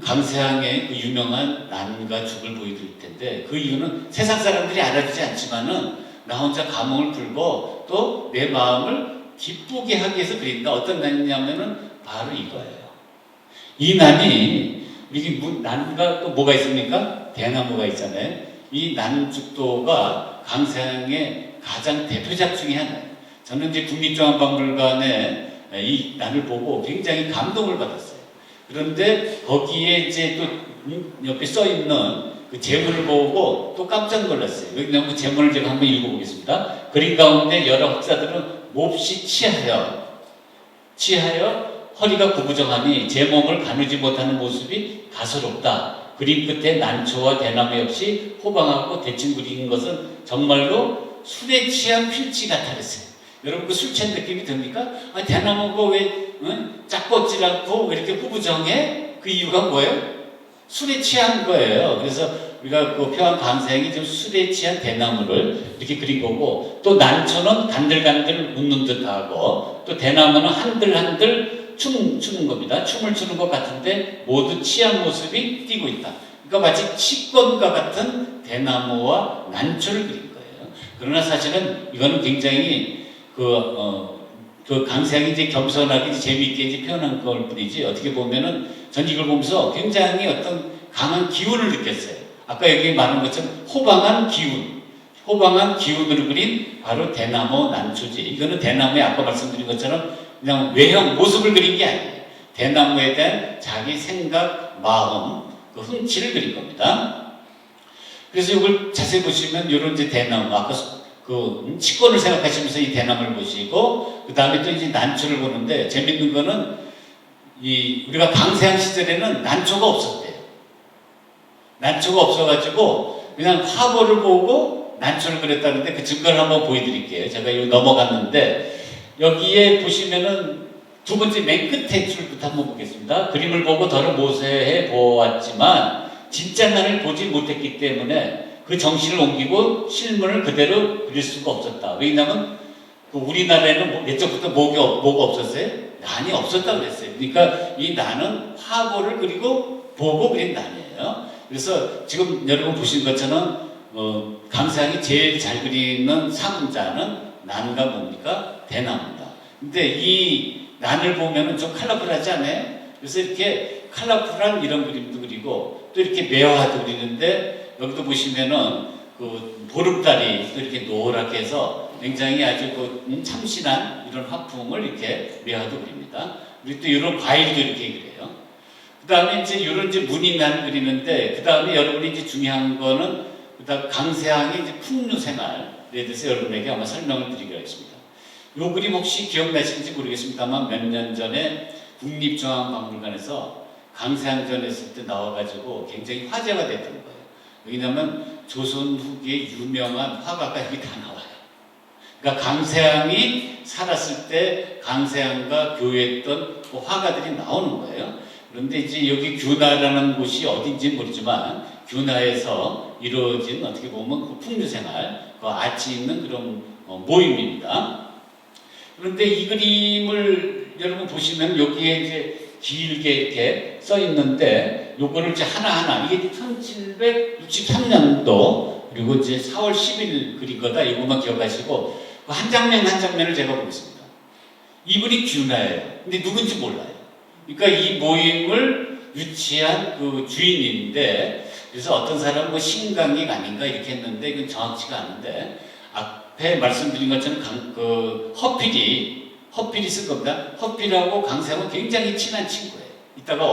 강세항의 그 유명한 난과 죽을 보여드릴 텐데 그 이유는 세상 사람들이 알아주지 않지만은 나 혼자 감흥을 불고 또 내 마음을 기쁘게 하기 위해서 그린다. 어떤 난이냐면은 바로 이거예요. 이 난이 이게 난과 또 뭐가 있습니까? 대나무가 있잖아요. 이 난죽도가 강세항의 가장 대표작 중에 하나예요. 저는 이제 국립중앙박물관에 이 난을 보고 굉장히 감동을 받았어요. 그런데 거기에 이제 또 옆에 써 있는 그 제문을 보고 또 깜짝 놀랐어요. 여기 나온 그 제문을 제가 한번 읽어보겠습니다. 그림 가운데 여러 학자들은 몹시 취하여 허리가 구부정하니 제 몸을 가누지 못하는 모습이 가소롭다. 그림 끝에 난초와 대나무 역시 호방하고 대칭 그린 것은 정말로 술에 취한 필지 같아 그랬어요. 여러분 그 술 취한 느낌이 듭니까? 아, 대나무가 왜 짝뻗질 않고 왜 이렇게 구부정해? 그 이유가 뭐예요? 술에 취한 거예요. 그래서 우리가 그 표현 강세항이 좀 술에 취한 대나무를 이렇게 그린 거고 또 난초는 간들간들 웃는 듯하고 또 대나무는 한들한들 추는 겁니다. 춤을 추는 것 같은데 모두 취한 모습이 띄고 있다. 그러니까 마치 치권과 같은 대나무와 난초를 그린 거예요. 그러나 사실은 이거는 굉장히 그 강세항이 이제 겸손하게 이제 재미있게 이제 표현한 걸 뿐이지 어떻게 보면은 전 이걸 보면서 굉장히 어떤 강한 기운을 느꼈어요. 아까 여기 말한 것처럼 호방한 기운으로 그린 바로 대나무 난초지. 이거는 대나무에 아까 말씀드린 것처럼 그냥 외형, 모습을 그린 게 아니에요. 대나무에 대한 자기 생각, 마음, 그 흥치를 그린 겁니다. 그래서 이걸 자세히 보시면 이런 이제 대나무, 아까 그 치권을 생각하시면서 이 대나무를 보시고 그 다음에 또 이제 난초를 보는데 재밌는 거는 우리가 강세항 시절에는 난초가 없었대요. 난초가 없어가지고 그냥 화보를 보고 난초를 그렸다는데 그 증거를 한번 보여드릴게요. 제가 이거 넘어갔는데 여기에 보시면은 두 번째 맨 끝에 줄부터 한번 보겠습니다. 그림을 보고 덜을 모세해 보았지만 진짜 나를 보지 못했기 때문에 그 정신을 옮기고 실물을 그대로 그릴 수가 없었다. 왜냐하면 그 우리나라에는 옛적부터 뭐가 없었어요? 난이 없었다고 그랬어요. 그러니까 이 난은 화보를 그리고 보고 그린 난이에요. 그래서 지금 여러분 보신 것처럼 강세양이 제일 잘 그리는 상자는 난과 뭡니까? 대나무입니다. 근데 이 난을 보면은 좀 컬러풀하지 않아요? 그래서 이렇게 컬러풀한 이런 그림도 그리고 또 이렇게 매화도 그리는데 여기도 보시면은 그 보름달이 또 이렇게 노랗게 해서 굉장히 아주 그 참신한 이런 화풍을 이렇게 매화도 그립니다. 그리고 또 이런 과일도 이렇게 그려요. 그 다음에 이제 이런 이제 무늬난 그리는데 그 다음에 여러분이 이제 중요한 거는 그다음 강세양의 이제 풍류 생활에 대해서 여러분에게 아마 설명을 드리기로 했습니다. 이 그림 혹시 기억나시는지 모르겠습니다만 몇 년 전에 국립중앙박물관에서 강세양전 했을 때 나와가지고 굉장히 화제가 됐던 거예요. 왜냐하면 조선 후기의 유명한 화가가 여기 다 나와요. 그러니까 강세양이 살았을 때 강세양과 교회했던 그 화가들이 나오는 거예요. 그런데 이제 여기 규나라는 곳이 어딘지 모르지만 규나에서 이루어진 어떻게 보면 그 풍류생활, 그 아치 있는 그런 모임입니다. 그런데 이 그림을 여러분 보시면 여기에 이제 길게 이렇게 써 있는데 요거를 이제 하나하나 이게 1763년도 그리고 이제 4월 10일 그린 거다 이것만 기억하시고 한 장면 한 장면을 제가 보겠습니다. 이분이 규나예요. 근데 누군지 몰라요. 그러니까 이 모임을 유치한 그 주인인데 그래서 어떤 사람은 뭐 신강익 아닌가 이렇게 했는데 이건 정확치가 않은데 앞에 말씀드린 것처럼 허필이 쓴 겁니다. 허필하고 강세양은 굉장히 친한 친구예요. 이따가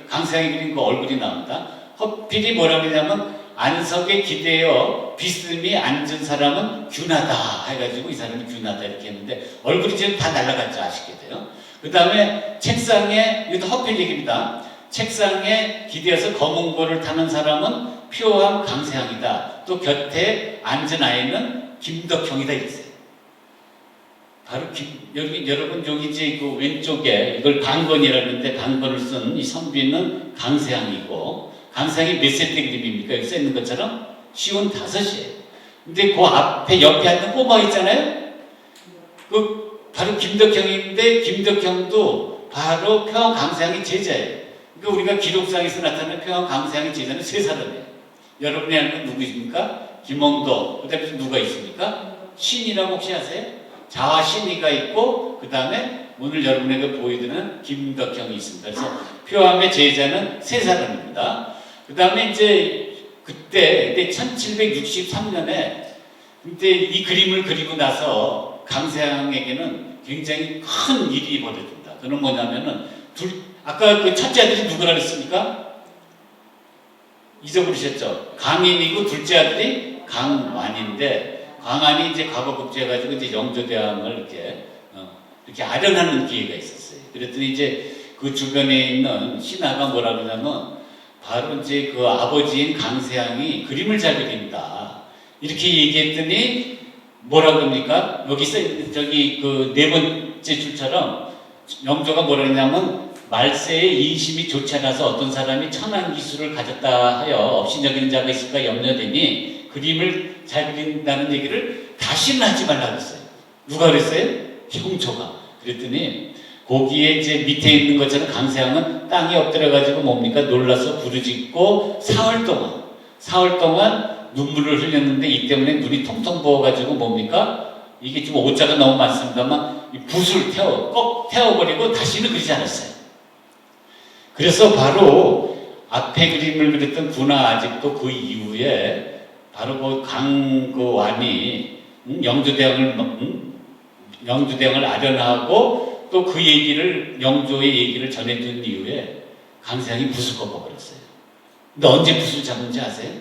강세양이 그린 그 얼굴이 나옵니다. 허필이 뭐라고 하냐면 안석에 기대어 비스듬히 앉은 사람은 규나다 해가지고 이 사람이 규나다 이렇게 했는데 얼굴이 지금 다 날아갔죠. 아시게 돼요. 그 다음에 책상에 이것도 허필 얘기입니다. 책상에 기대어서 검은 고를 타는 사람은 표암 강세양이다. 또 곁에 앉은 아이는 김덕형이다 이랬어요. 바로 여러분 여기 이제 그 왼쪽에 이걸 방건이라는데 방건을 쓴 이 선비는 강세양이고 강세양이 몇 세 때 그림입니까? 여기 써 있는 것처럼 55이에요. 근데 그 앞에 옆에 앉는 꼬마 있잖아요. 그 바로 김덕형인데 김덕형도 바로 표암 강세양의 제자예요. 그러니까 우리가 기록상에서 나타나는 표암 강세양의 제자는 세 사람이에요. 여러분이 아는 누구십니까? 김홍도. 그다음에 누가 있습니까? 신이라고 혹시 아세요? 자화신이가 있고 그 다음에 오늘 여러분에게 보여드리는 김덕형이 있습니다. 그래서 표암의 제자는 세 사람입니다. 그 다음에 이제 그때 1763년에 그때 이 그림을 그리고 나서 강세양에게는 굉장히 큰 일이 벌어집니다. 그건 뭐냐면은 아까 그 첫째 아들이 누구라 그랬습니까? 잊어버리셨죠? 강인이고 둘째 아들이 강완인데 광안이 이제 과거급제해가지고 이제 영조대왕을 이렇게 아련하는 기회가 있었어요. 그랬더니 이제 그 주변에 있는 신하가 뭐라 그러냐면 바로 이제 그 아버지인 강세양이 그림을 잘 그린다. 이렇게 얘기했더니 뭐라 그럽니까? 여기 저기 그 네 번째 줄처럼 영조가 뭐라 그러냐면 말세의 인심이 좋지 않아서 어떤 사람이 천한 기술을 가졌다 하여 업신여기는 자가 있을까 염려되니 그림을 잘 그린다는 얘기를 다시는 하지 말라고 했어요. 누가 그랬어요? 형조가. 그랬더니 거기에 이제 밑에 있는 것처럼 강세양은 땅에 엎드려가지고 뭡니까? 놀라서 부르짖고 사흘 동안 눈물을 흘렸는데 이 때문에 눈이 통통 부어가지고 뭡니까? 이게 좀 오자가 너무 많습니다만 이 붓을 꼭 태워버리고 다시는 그리지 않았어요. 그래서 바로 앞에 그림을 그렸던 구나 아직도 그 이후에 바로 그 강완이 영조대왕을 아련하고 또 그 얘기를 영조의 얘기를 전해준 이후에 강세양이 붓을 꺾어버렸어요. 근데 언제 붓을 잡는지 아세요?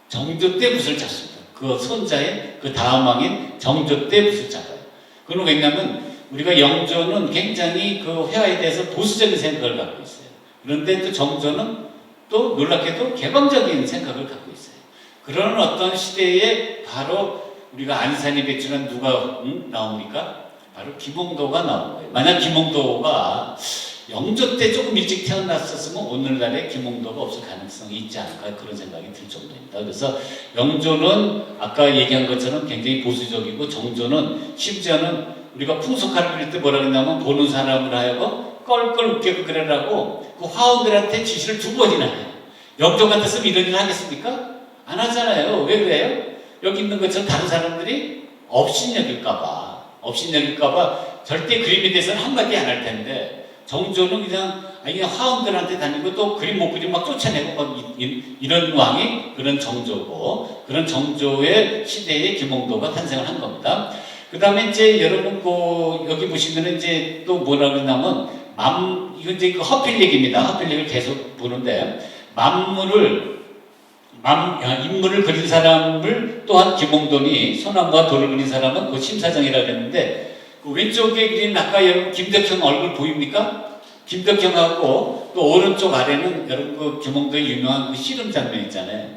정조 때 붓을 잡습니다. 그 손자의 그 다음 왕인 정조 때 붓을 잡아요. 그건 왜냐면 우리가 영조는 굉장히 그 회화에 대해서 보수적인 생각을 갖고 있어요. 그런데 또 정조는 또 놀랍게도 개방적인 생각을 갖고 있어요. 그런 어떤 시대에 바로 우리가 안산이 배출한 누가 나옵니까? 바로 김홍도가 나온 거예요. 만약 김홍도가 영조 때 조금 일찍 태어났었으면 오늘날에 김홍도가 없을 가능성이 있지 않을까 그런 생각이 들 정도입니다. 그래서 영조는 아까 얘기한 것처럼 굉장히 보수적이고 정조는 심지어는 우리가 풍속화를 그릴 때 뭐라 그러냐면 보는 사람을 하여금 껄껄 웃게 그리라고 그 화원들한테 지시를 2번이나 해요. 영조 같았으면 이런 일을 하겠습니까? 안 하잖아요. 왜 그래요? 여기 있는 것처럼 다른 사람들이 업신여길까봐 절대 그림에 대해서는 한마디 안 할 텐데 정조는 그냥 화원들한테 다니고 또 그림 못 그림 막 쫓아내고 막 이런 왕이 그런 정조고 그런 정조의 시대에 김홍도가 탄생을 한 겁니다. 그 다음에 이제 여러분 여기 보시면은 이제 또 뭐라 그러냐면 이건 이제 그 허필 얘기입니다. 허필 얘기를 계속 보는데 인물을 그린 사람을 또한 김홍도니 소나무와 돌을 그린 사람은 그 심사정이라고 했는데 그 왼쪽에 그린 아까 여러분 김덕형 얼굴 보입니까? 김덕형하고 또 오른쪽 아래는 여러분 그 김홍도의 유명한 그 씨름 장면 있잖아요.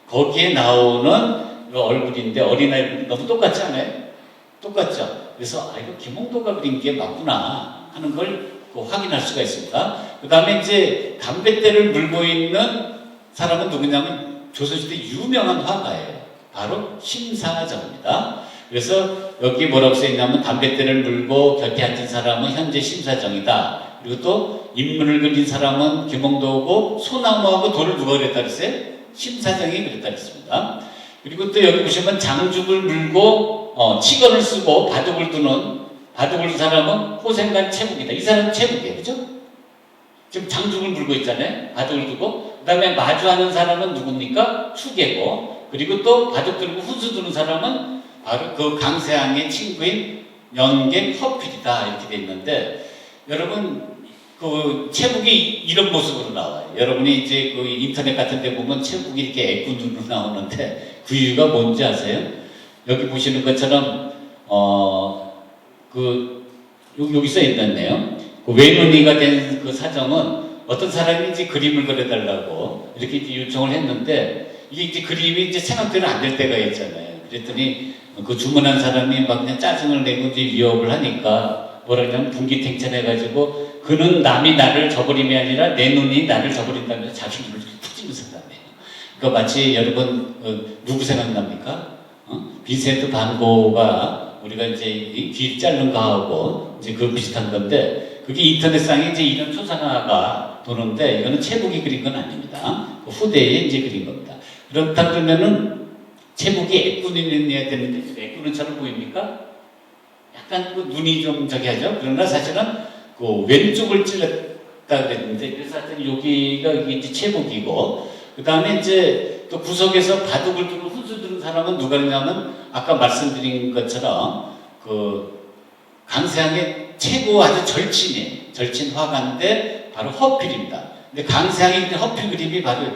거기에 나오는 그 얼굴인데 어린아이 너무 똑같지 않아요? 똑같죠? 그래서 이거 김홍도가 그린 게 맞구나 하는 걸 확인할 수가 있습니다. 그 다음에 이제 담뱃대를 물고 있는 사람은 누구냐면 조선시대 유명한 화가예요. 바로 심사정입니다. 그래서 여기 뭐라고 써있냐면 담뱃대를 물고 곁에 앉은 사람은 현재 심사정이다. 그리고 또 인물을 그린 사람은 김홍도고 소나무하고 돌을 누가 그랬다 그랬어요? 심사정이 그랬다 그랬습니다. 그리고 또 여기 보시면 장죽을 물고 치건을 쓰고 바둑을 두는 사람은 호생관 채국이다. 이 사람은 채국이에요. 그죠? 지금 장죽을 물고 있잖아요. 바둑을 두고 그 다음에 마주하는 사람은 누굽니까? 추계고 그리고 또 바둑 들고 훈수 두는 사람은 바로 그 강세항의 친구인 연객 허필이다 이렇게 돼 있는데 여러분 그 채국이 이런 모습으로 나와요. 여러분이 이제 그 인터넷 같은 데 보면 채국이 이렇게 애꾸눈으로 나오는데 그 이유가 뭔지 아세요? 여기 보시는 것처럼 여기 써 있네요. 그 외눈이가 된 그 사정은 어떤 사람이 이제 그림을 그려달라고 이렇게 이제 요청을 했는데 이게 이제 그림이 이제 생각대로 안 될 때가 있잖아요. 그랬더니 그 주문한 사람이 막 그냥 짜증을 내고 이제 위협을 하니까 뭐라 그러냐면 분기탱천해가지고 그는 남이 나를 저버림이 아니라 내 눈이 나를 저버린다면서 자기 눈을 푹 찌면서 다네요. 그러니까 마치 여러분 누구 생각납니까? 빈센트 반 고흐가 우리가 이제 귀 자른 거하고 이제 그 비슷한 건데 그게 인터넷상에 이제 이런 초상화가 도는데 이거는 채국이 그린 건 아닙니다. 그 후대에 이제 그린 겁니다. 그렇다 그러면은 채국이 애꾸눈이어야 되는데 애꾸눈처럼 보입니까? 약간 그 눈이 좀 저기 하죠. 그러나 사실은 그 왼쪽을 찔렀다 그랬는데 그래서 하여튼 여기가 이제 채국이고 그 다음에 이제 또 구석에서 바둑을 두고 훈수 두는 사람은 누가 있냐면 아까 말씀드린 것처럼 그 강세항의 최고 아주 절친 화가인데 바로 허필입니다. 근데 강세항이 그린 허필 그림이 바로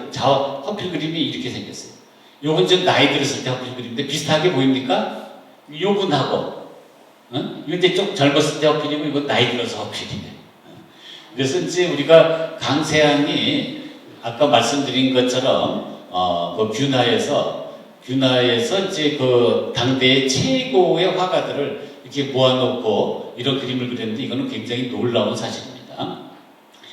허필 그림이 이렇게 생겼어요. 요건 좀 나이 들었을 때 허필 그림인데 비슷하게 보입니까? 요분하고 이건 이제 좀 젊었을 때 허필이고 이건 나이 들어서 허필이네. 그래서 이제 우리가 강세항이 아까 말씀드린 것처럼 그 균화에서 이제 그 당대의 최고의 화가들을 이렇게 모아놓고 이런 그림을 그렸는데 이거는 굉장히 놀라운 사실입니다.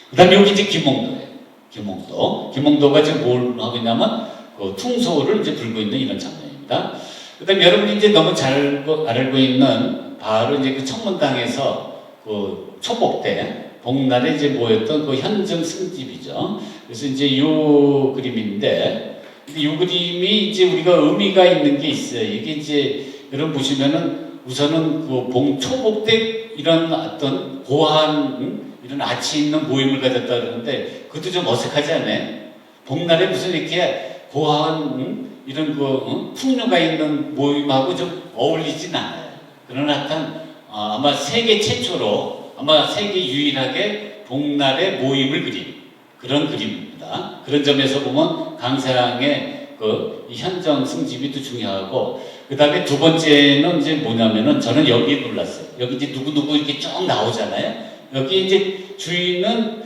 그 다음에 여기 이제 김홍도예요. 김홍도가 지금 뭘 하고 있냐면 그 퉁소를 이제 불고 있는 이런 장면입니다. 그 다음에 여러분이 이제 너무 잘 알고 있는 바로 이제 그 청문당에서 그 초복 때 복날에 이제 모였던 그 현정 승집이죠. 그래서 이제 요 그림인데 이 그림이 이제 우리가 의미가 있는 게 있어요. 이게 이제 여러분 보시면은 우선은 그 초복 때 이런 어떤 고한 이런 아치 있는 모임을 가졌다 그러는데 그것도 좀 어색하지 않아요? 복날에 무슨 이렇게 고한 이런 그 풍류가 있는 모임하고 좀 어울리진 않아요. 그러나 하여튼 아마 세계 최초로 아마 세계 유일하게 복날에 모임을 그린 그런 그림입니다. 그런 점에서 보면 강세항의 그 현정 승집이 또 중요하고 그 다음에 두 번째는 이제 뭐냐면은 저는 여기에 놀랐어요. 여기 이제 누구누구 이렇게 쭉 나오잖아요. 여기 이제 주인은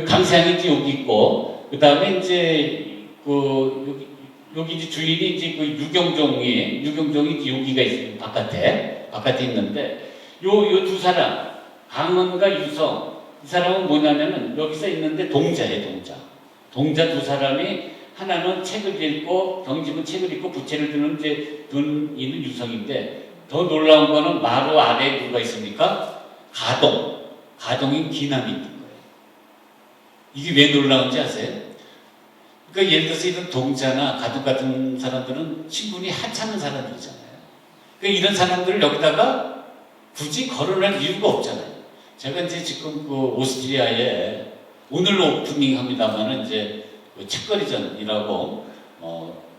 강세항이 여기 있고 그 다음에 이제 여기 이제 주인이 이제 그 유경종이 여기가 있어요. 바깥에 있는데 요 두 사람 강원과 유성 이 사람은 뭐냐면은 여기 써 있는데 동자예요. 동자 두 사람이 하나는 책을 읽고 경집은 책을 읽고 부채를 든 있는 유성인데 더 놀라운 거는 마루 아래에 누가 있습니까? 가동인 기남이 있는 거예요. 이게 왜 놀라운지 아세요? 그러니까 예를 들어서 이런 동자나 가동 같은 사람들은 신분이 하찮은 사람들이잖아요. 그러니까 이런 사람들을 여기다가 굳이 거론할 이유가 없잖아요. 제가 이제 지금 그 오스트리아에 오늘 오프닝 합니다만은 이제 그 책거리전이라고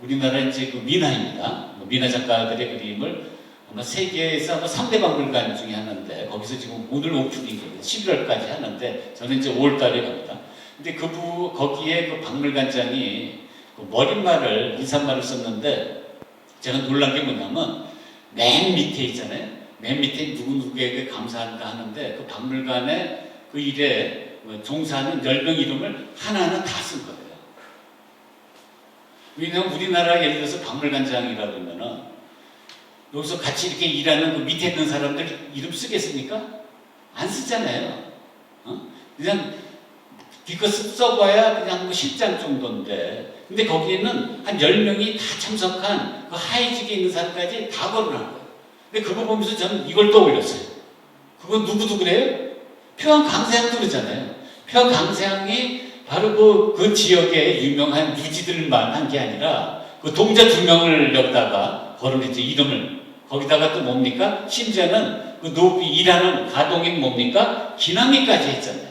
우리나라 이제 그 미나입니다. 미나 작가들의 그림을 아마 세계에서 아마 3대 박물관 중에 하나인데 거기서 지금 오늘 오프닝 11월까지 하는데 저는 이제 5월달에 갑니다. 근데 거기에 그 박물관장이 그 머릿말을 인사말을 썼는데 제가 놀란 게 뭐냐면 맨 밑에 있잖아요. 맨 밑에 누구에게 감사한다 하는데 그 박물관에 그 일에 종사하는 10명 이름을 하나하나 다 쓴 거예요. 왜냐하면 우리나라 예를 들어서 박물관장이라 그러면은 여기서 같이 이렇게 일하는 그 밑에 있는 사람들 이름 쓰겠습니까? 안 쓰잖아요. 그냥 기껏 써봐야 그냥 뭐 실장 정도인데 근데 거기에는 한 10명이 다 참석한 그 하이직에 있는 사람까지 다 거론한 거예요. 근데 그거 보면서 저는 이걸 떠올렸어요. 그건 누구도 그래요? 표암 강세항도 그러잖아요. 표암 강세항이 바로 그 지역의 유명한 유지들만 한 게 아니라 그 동자 2명을 여기다가 거론했죠. 이름을. 거기다가 또 뭡니까? 심지어는 그 일하는 가동인 뭡니까? 기남이까지 했잖아요.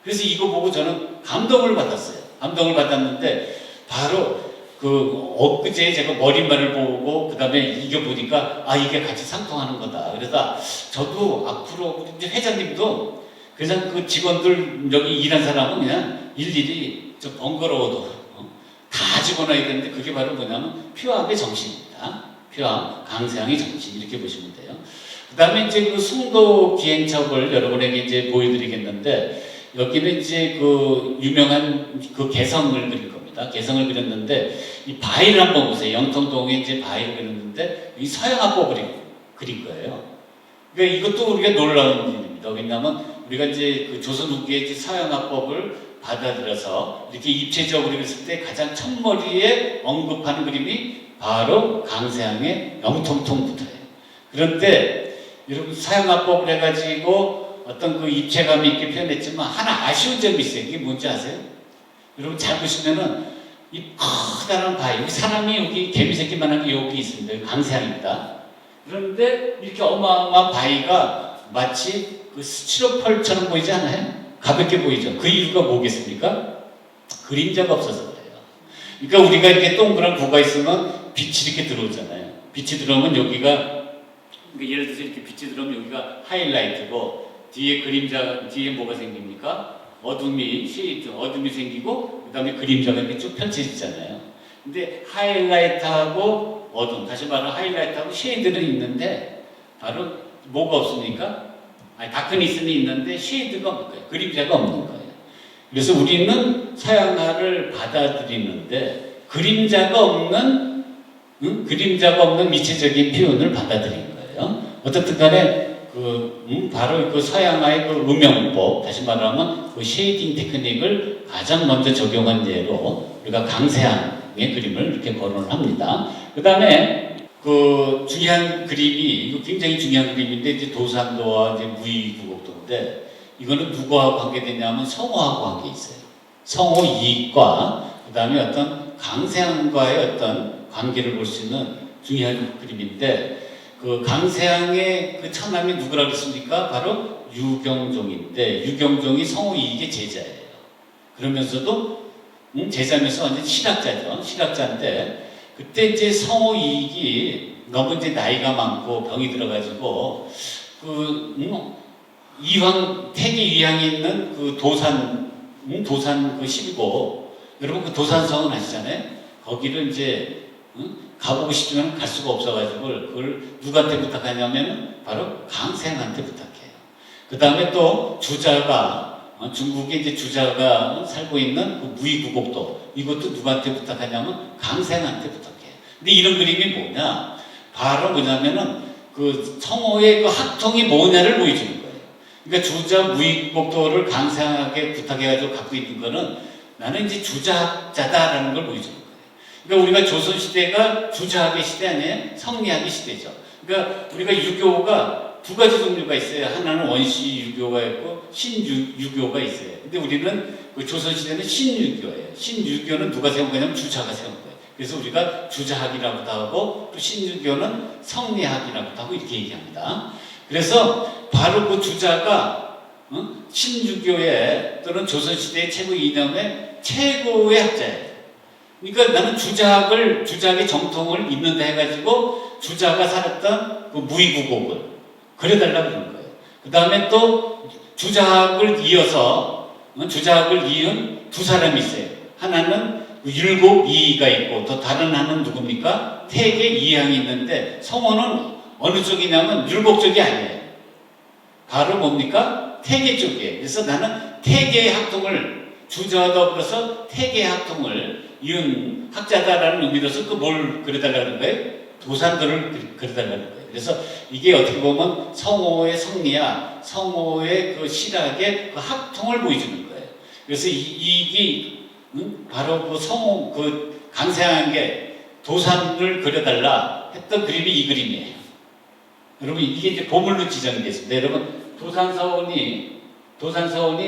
그래서 이거 보고 저는 감동을 받았어요. 감동을 받았는데 바로 그 엊그제 제가 머릿말을 보고 그 다음에 이겨 보니까 아 이게 같이 상통하는 거다. 그래서 저도 앞으로 우리 회장님도 그냥 그 직원들 여기 일한 사람은 그냥 일일이 좀 번거로워도 다 집어넣어야 되는데 그게 바로 뭐냐면 표암의 정신입니다. 표암 강세항의 정신 이렇게 보시면 돼요. 그 다음에 이제 그 송도 기행첩을 여러분에게 이제 보여드리겠는데 여기는 이제 그 유명한 그 개성을 그릴 겁니다. 개성을 그렸는데 이 바위를 한번 보세요. 영통동에 이제 바위를 그렸는데 이 서양화법을 그린 거예요. 그러니까 이것도 우리가 놀라운 일입니다. 왜냐하면 우리가 이제 그 조선 후기의 이제 서양화법을 받아들여서 이렇게 입체적으로 그렸을 때 가장 첫머리에 언급하는 그림이 바로 강세항의 영통통부터예요. 그런데 여러분 서양화법을 해가지고 어떤 그 입체감 있게 표현했지만 하나 아쉬운 점이 있어요. 이게 뭔지 아세요? 여러분 잘 보시면은 이 커다란 바위, 사람이 여기 개미새끼만한 게 여기 있습니다. 여기 강세항입니다. 그런데 이렇게 어마어마한 바위가 마치 그 스티로폴처럼 보이지 않아요? 가볍게 보이죠. 그 이유가 뭐겠습니까? 그림자가 없어서 그래요. 그러니까 우리가 이렇게 동그란 구가 있으면 빛이 이렇게 들어오잖아요. 빛이 들어오면 여기가 그러니까 예를 들어서 이렇게 빛이 들어오면 여기가 하이라이트고 뒤에 뭐가 생깁니까? 어둠이 생기고 그 다음에 그림자가 이렇게 쭉 펼쳐지잖아요. 근데 하이라이트하고 어둠, 다시 말하면 하이라이트하고 쉐이드는 있는데 바로 뭐가 없습니까? 다크니스는 있는데 쉐이드가 없는 거예요. 그림자가 없는 거예요. 그래서 우리는 서양화를 받아들이는데 그림자가 없는 미체적인 표현을 받아들인 거예요. 어떻든 간에 바로 그 서양화의 그 음영법, 다시 말하면 그 쉐이딩 테크닉을 가장 먼저 적용한 예로 우리가 강세항의 그림을 이렇게 거론을 합니다. 그 다음에 그 중요한 그림이, 이거 굉장히 중요한 그림인데, 이제 도산도와 이제 무의구곡도인데, 이거는 누구하고 관계되냐면 성호하고 관계 있어요. 성호 이익과, 그 다음에 어떤 강세항과의 어떤 관계를 볼 수 있는 중요한 그림인데, 그 강세항의 그 처남이 누구라고 했습니까? 바로 유경종인데, 유경종이 성호 이익의 제자예요. 그러면서도, 제자면서 완전 실학자죠. 실학자인데, 그때 이제 성호 이익이 너무 이제 나이가 많고 병이 들어가지고 태계 이황에 있는 그 도산 그 12고 여러분 그 도산성은 아시잖아요. 거기를 이제 가보고 싶지만 갈 수가 없어가지고 그걸 누구한테 부탁하냐면 바로 강세항한테 부탁해요. 그 다음에 또 주자가 중국에 이제 주자가 살고 있는 그 무이구곡도, 이것도 누구한테 부탁하냐면 강생한테 부탁해요. 근데 이런 그림이 뭐냐? 바로 뭐냐면은 그 성호의 그 학통이 뭐냐를 보여주는 거예요. 그러니까 주자 무이구곡도를 강생에게 부탁해가지고 갖고 있는 거는 나는 이제 주자학자다라는 걸 보여주는 거예요. 그러니까 우리가 조선시대가 주자학의 시대 아니에요? 성리학의 시대죠. 그러니까 우리가 유교가 두 가지 종류가 있어요. 하나는 원시 유교가 있고 신유교가 있어요. 근데 우리는 그 조선시대는 신유교예요. 신유교는 누가 세운 거냐면 주자가 세운 거예요. 그래서 우리가 주자학이라고도 하고 또 신유교는 성리학이라고도 하고 이렇게 얘기합니다. 그래서 바로 그 주자가 신유교의 또는 조선시대의 최고 이념의 최고의 학자예요. 그러니까 나는 주자학의 정통을 잇는다 해가지고 주자가 살았던 그 무이구곡을 그려달라고 그런 거예요. 그 다음에 또 주자학을 이은 두 사람이 있어요. 하나는 율곡이이가 있고 또 다른 하나는 누굽니까? 태계 이항이 있는데 성호는 어느 쪽이냐면 율곡 쪽이 아니에요. 바로 뭡니까? 태계 쪽이에요. 그래서 나는 태계의 학통을 주자와 더불어서 태계의 학통을 이은 학자다라는 의미로서 그 뭘 그려달라는 거예요? 도산도를 그려달라는 거예요. 그래서 이게 어떻게 보면 성호의 성리학, 성호의 그 실학의 그 학통을 보여주는 거예요. 그래서 이게 바로 그 성호, 그 강세한게 도산을 그려달라 했던 그림이 이 그림이에요. 여러분 이게 이제 보물로 지정이 됐습니다. 여러분 도산서원이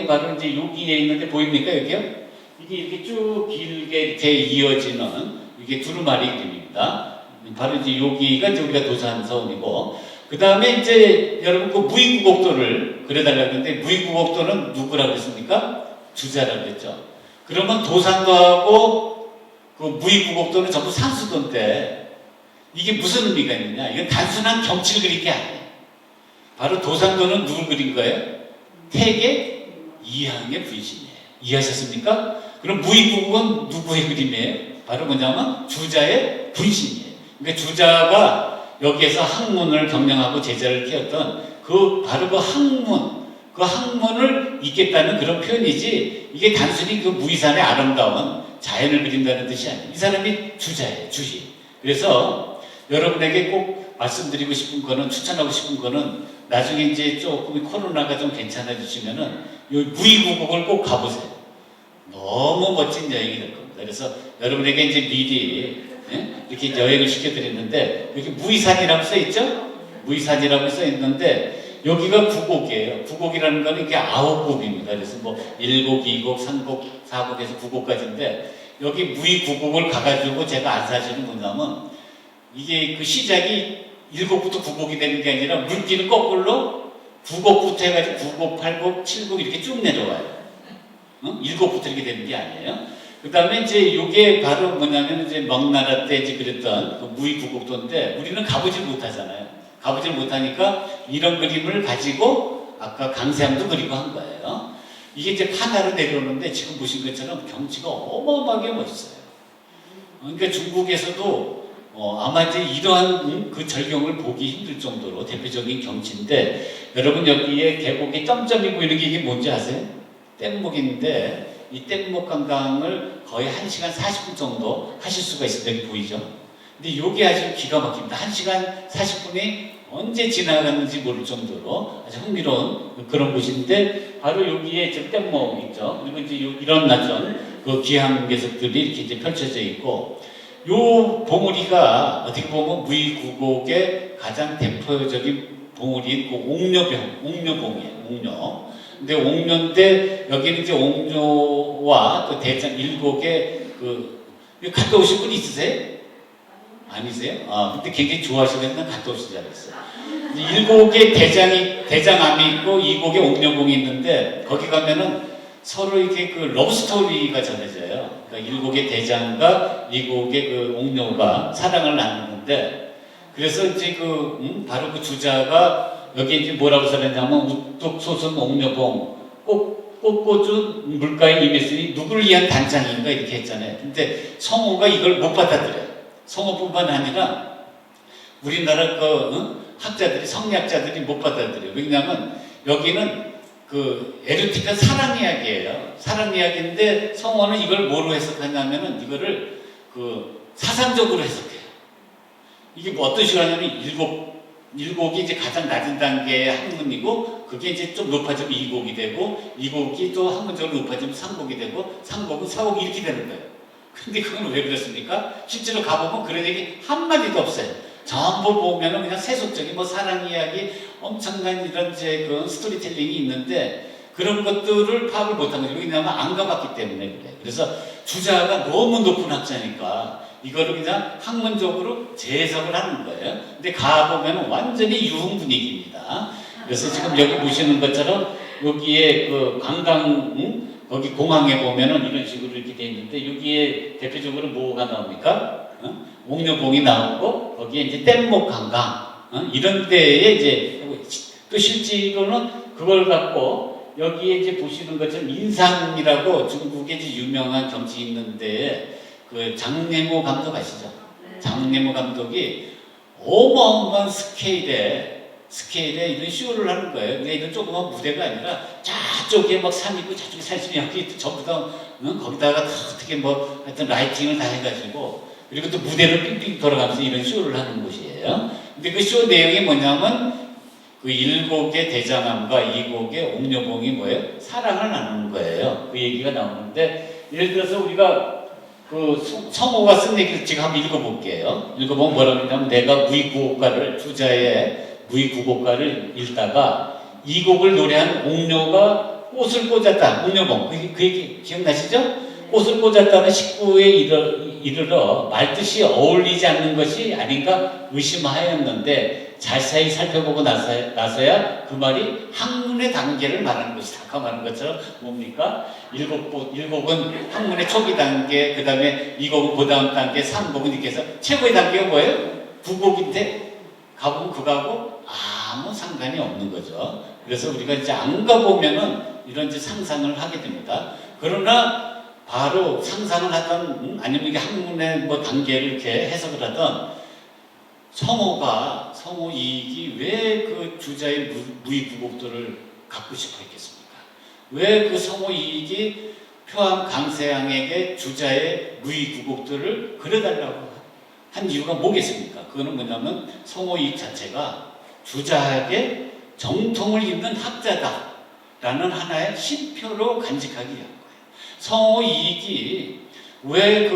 바로 이제 여기에 있는데 보입니까 여기요? 이게 이렇게 쭉 길게 이렇게 이어지는 이게 두루마리 그림입니다. 바로 이제 여기가 이제 우리가 도산서원이고, 그 다음에 이제 여러분 그 무이구곡도를 그려달라고 했는데 무이구곡도는 누구라고 했습니까? 주자라고 했죠. 그러면 도산도하고 그 무이구곡도는 전부 산수도인데 이게 무슨 의미가 있느냐? 이건 단순한 경치를 그린 게 아니에요. 바로 도산도는 누굴 그린 거예요? 태계 이항의 분신이에요. 이해하셨습니까? 그럼 무이구곡은 누구의 그림이에요? 바로 뭐냐면 주자의 분신이에요. 그러니까 주자가 여기에서 학문을 경영하고 제자를 키웠던 바로 그 학문을 잇겠다는 그런 표현이지, 이게 단순히 그 무이산의 아름다운 자연을 그린다는 뜻이 아니에요. 이 사람이 주자예요, 주시. 그래서 여러분에게 꼭 말씀드리고 싶은 거는, 추천하고 싶은 거는, 나중에 이제 조금 코로나가 좀 괜찮아지시면은 이 무이구곡을 꼭 가보세요. 너무 멋진 여행이 될 겁니다. 그래서 여러분에게 이제 미리 이렇게 여행을 시켜드렸는데, 여기 무이산이라고 써있죠? 무이산이라고 써있는데 여기가 구곡이에요. 구곡이라는 거는 이게 9곡입니다. 그래서 뭐 1곡, 2곡, 3곡, 4곡에서 9곡까지인데 여기 무이구곡을 가가지고 제가 안 사실은 뭐냐면 이게 그 시작이 1곡부터 9곡이 되는 게 아니라 물기는 거꾸로 9곡부터 해가지고 9곡, 8곡, 7곡 이렇게 쭉 내려와요. 1곡부터 이렇게 되는 게 아니에요. 그 다음에 이제 이게 바로 뭐냐면 이제 명나라 때 이제 그랬던 그 무이구곡도인데 우리는 가보질 못하잖아요. 가보질 못하니까 이런 그림을 가지고 아까 강세함도 그리고 한 거예요. 이게 이제 하나로 내려오는데 지금 보신 것처럼 경치가 어마어마하게 멋있어요. 그러니까 중국에서도 아마 이제 이러한 그 절경을 보기 힘들 정도로 대표적인 경치인데, 여러분 여기에 계곡에 점점이 보이는 게 이게 뭔지 아세요? 뗏목인데 이 뗏목 관광을 거의 1시간 40분 정도 하실 수가 있습니다. 여기 보이죠? 근데 이게 아주 기가 막힙니다. 1시간 40분이 언제 지나갔는지 모를 정도로 아주 흥미로운 그런 곳인데, 바로 여기에 지금 뗏목 있죠? 그리고 이제 이런 낮은 그 귀한 괴석들이 이렇게 이제 펼쳐져 있고, 요 봉우리가 어떻게 보면 무이구곡의 가장 대표적인 봉우리인 그 옥녀봉이에요. 옥녀. 근데 옥녀인데 여기는 이제 옥녀와 그 대장 일곡의 갔다 오신 분 있으세요? 아니세요? 근데 굉장히 좋아하시면 갔다 오신 줄 알았어요. 일곡의 대장암이 있고 이곡의 옥녀봉이 있는데 거기 가면은 서로 이렇게 그 러브스토리가 전해져요. 그러니까 일곡의 대장과 이곡의 그 옥녀가 사랑을 나누는데, 그래서 이제 바로 그 주자가 여기 이제 뭐라고 써놨냐면 우뚝 솟은 옥녀봉 꽃꽂은 물가에 임했으니 누구를 위한 단장인가 이렇게 했잖아요. 근데 성호가 이걸 못 받아들여요. 성호뿐만 아니라 우리나라 학자들이, 성리학자들이 못 받아들여요. 왜냐하면 여기는 그 에로틱한 사랑 이야기예요. 사랑 이야기인데 성호는 이걸 뭐로 해석하냐면은 이거를 그 사상적으로 해석해요. 이게 뭐 어떤 식으로 하냐면 일곡이 이제 가장 낮은 단계의 학문이고 그게 이제 좀 높아지면 이곡이 되고 이곡이 또 학문적으로 높아지면 삼곡이 되고 삼곡은 사곡이 이렇게 되는 거예요. 근데 그건 왜 그렇습니까? 실제로 가보면 그런 얘기 한마디도 없어요. 전부 보면은 그냥 세속적인 뭐 사랑 이야기 엄청난 이런 이제 그 스토리텔링이 있는데 그런 것들을 파악을 못한 거죠. 왜냐하면 안 가봤기 때문에 그래. 그래서 주자가 너무 높은 학자니까 이거를 그냥 학문적으로 재해석을 하는 거예요. 근데 가보면 완전히 유흥 분위기입니다. 그래서 지금 여기 보시는 것처럼 여기에 그 관광, 거기 공항에 보면은 이런 식으로 이렇게 돼 있는데 여기에 대표적으로 뭐가 나옵니까? 옥녀봉이 나오고 거기에 이제 뗏목 관광 이런 데에 이제 또 실제로는 그걸 갖고 여기에 이제 보시는 것처럼 인상이라고 중국에 이제 유명한 경치 있는데 그 장내모 감독 아시죠? 장내모 감독이 어마어마한 스케일에 이런 쇼를 하는 거예요. 근데 이건 조그만 무대가 아니라 저쪽에 막 산 있고 저쪽에 산 있고 여기 전부 다 거기다가 어떻게 뭐 하여튼 라이팅을 다 해가지고 그리고 또 무대를 빙빙 돌아가면서 이런 쇼를 하는 곳이에요. 근데 그 쇼 내용이 뭐냐면 그 7곡의 대장암과 2곡의 옥녀봉이 뭐예요? 사랑을 나누는 거예요. 그 얘기가 나오는데 예를 들어서 우리가 그 성호가 쓴 얘기를 지금 한번 읽어볼게요. 읽어보면 뭐라고 하냐면 내가 무의구곡가를 주자의 무의구곡가를 읽다가 이 곡을 노래한 옥녀가 꽃을 꽂았다. 옥녀봉 그 얘기 기억나시죠? 꽃을 꽂았다는 식구에 이르러 말뜻이 어울리지 않는 것이 아닌가 의심하였는데 자세히 살펴보고 나서야 그 말이 학문의 단계를 말하는 것이다. 아까 말한 것처럼 뭡니까? 1곡은 학문의 초기 단계, 그 다음에 2곡은 그 다음 단계, 3곡은 이렇게 해서 최고의 단계가 뭐예요? 9곡인데 가보면 그거하고 아무 상관이 없는 거죠. 그래서 우리가 이제 안 가보면은 이런 이제 상상을 하게 됩니다. 그러나 바로 상상을 하던 아니면 이게 학문의 뭐 단계를 이렇게 해석을 하던 성호 이익이 왜 그 주자의 무의구곡들을 갖고 싶어 했겠습니까? 왜 그 성호 이익이 표암 강세양에게 주자의 무의구곡들을 그려달라고 한 이유가 뭐겠습니까? 그거는 뭐냐면 성호 이익 자체가 주자에게 정통을 잇는 학자다라는 하나의 신표로 간직하기 위한 거예요. 성호 이익이 왜